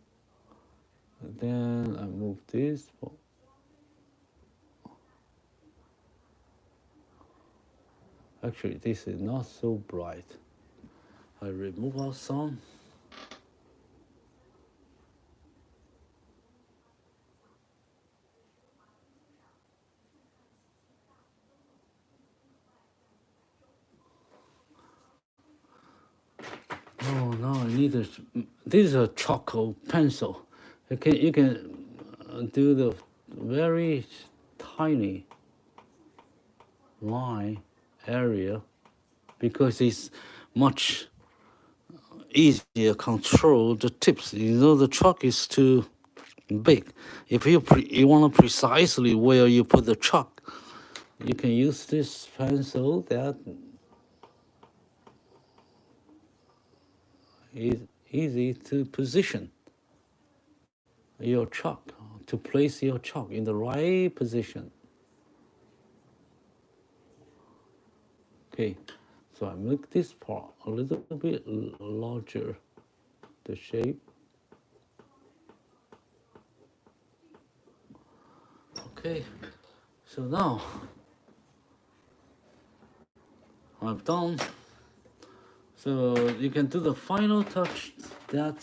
And then I move this. Actually, this is not so bright. I remove out some. Oh, now I need this is a charcoal pencil. You can do the very tiny line area because it's much easier control the tips. You know, the chalk is too big. If you want to precisely where you put the chalk, you can use this pencil that is easy to position your chalk, to place your chalk in the right position. Okay, so I make this part a little bit larger, the shape. Okay, so now I'm done. So you can do the final touch, that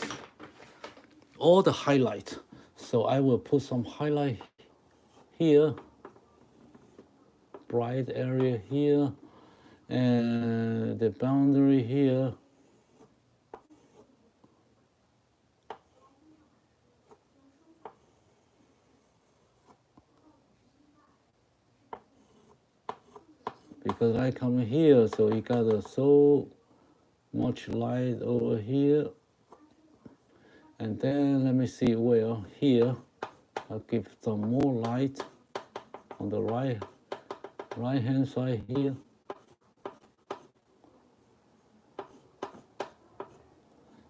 all the highlight. So I will put some highlight here, bright area here, and the boundary here. Because I come here, so you got so much light over here. And then let me see where here. I'll give some more light on the right hand side here.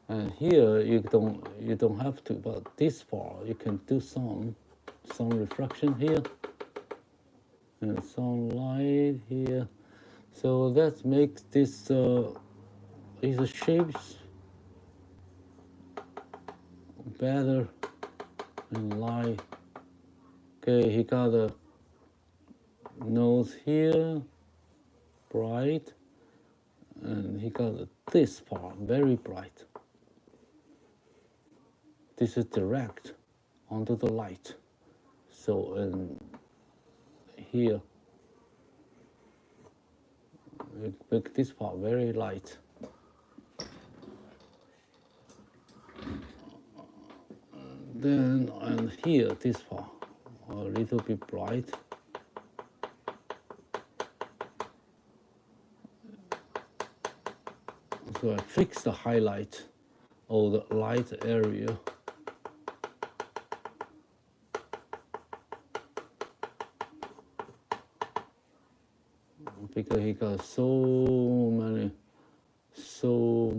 And here you don't have to, but this part you can do some reflection here and some light here. So that makes this these shapes better and light. Okay, he got a nose here, bright, and he got this part very bright. This is direct onto the light. So here, make this part very light. Then and here, this part a little bit bright. So I fix the highlight or the light area. Because he got so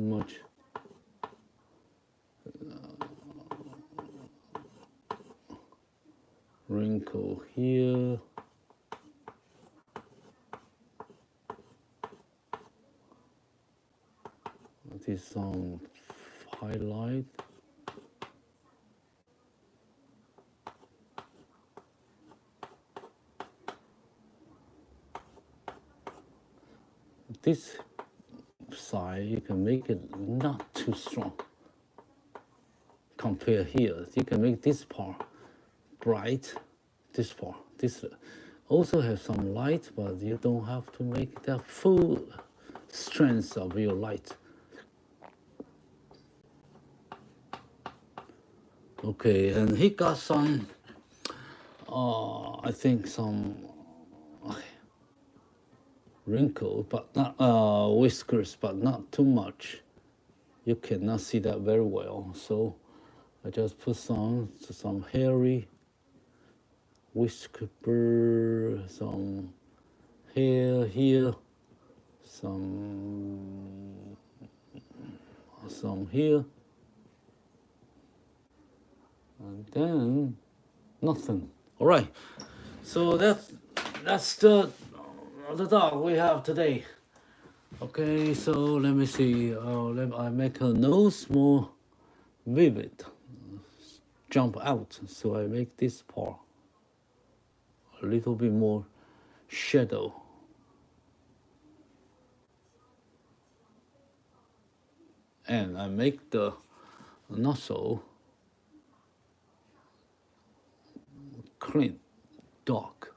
much wrinkle here. This some highlight. This side, you can make it not too strong. Compare here, you can make this part bright, this part. This also have some light, but you don't have to make the full strength of your light. Okay, and he got some, I think some wrinkle, but not whiskers, but not too much. You cannot see that very well, so I just put some hairy whisker, some hair here, some here, and then nothing. All right, so that's the dog we have today. Okay, so let me see. I make her nose more vivid, jump out. So I make this part a little bit more shadow. And I make the nostril clean, dark.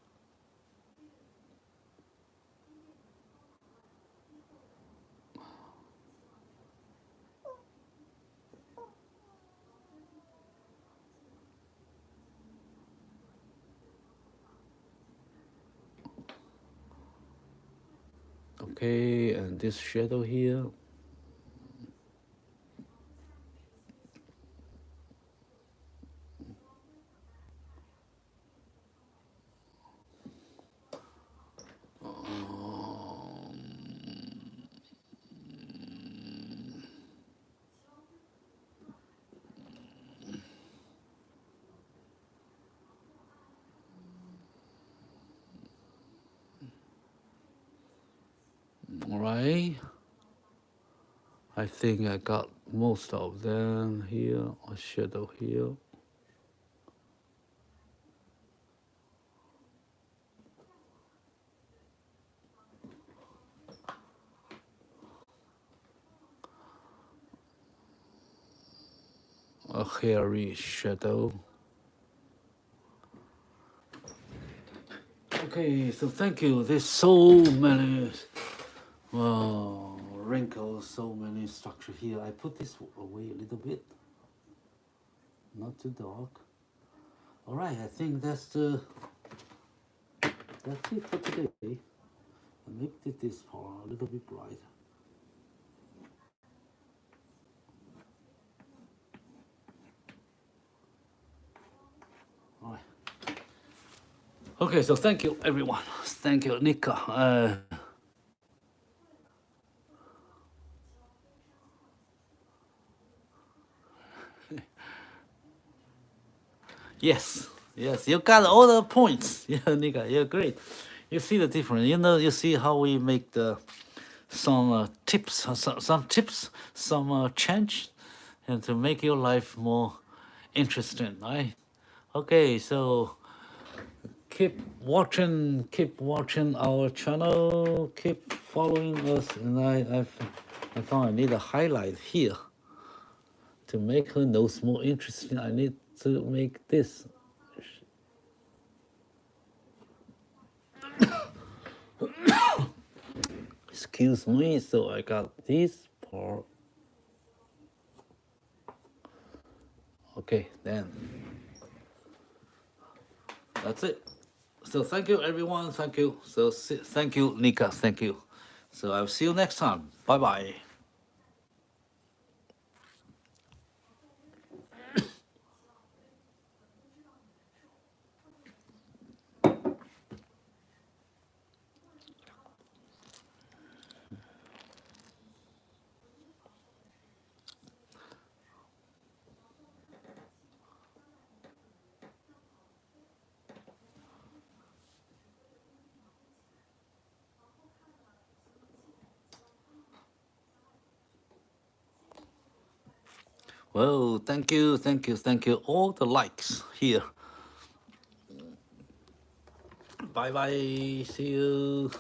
Okay, and this shadow here. All right, I think I got most of them here, a shadow here. A hairy shadow. Okay, so thank you. There's so many wrinkles, so many structure here. I put this away a little bit, not too dark. All right, I think that's it for today. I make this part a little bit brighter. All right. Okay, so thank you everyone. Thank you, Nika. Yes, you got all the points. Yeah, Nika, you're great. You see the difference. You see how we make some tips, some change, and to make your life more interesting, right? Okay, so keep watching our channel, keep following us, and I found I need a highlight here to make her nose more interesting. I need to make this. Excuse me, so I got this part. Okay, then that's it. So thank you everyone, thank you. So thank you, Nika, thank you. So I'll see you next time. Bye bye. Well, thank you, thank you, thank you. All the likes here. Bye bye. See you.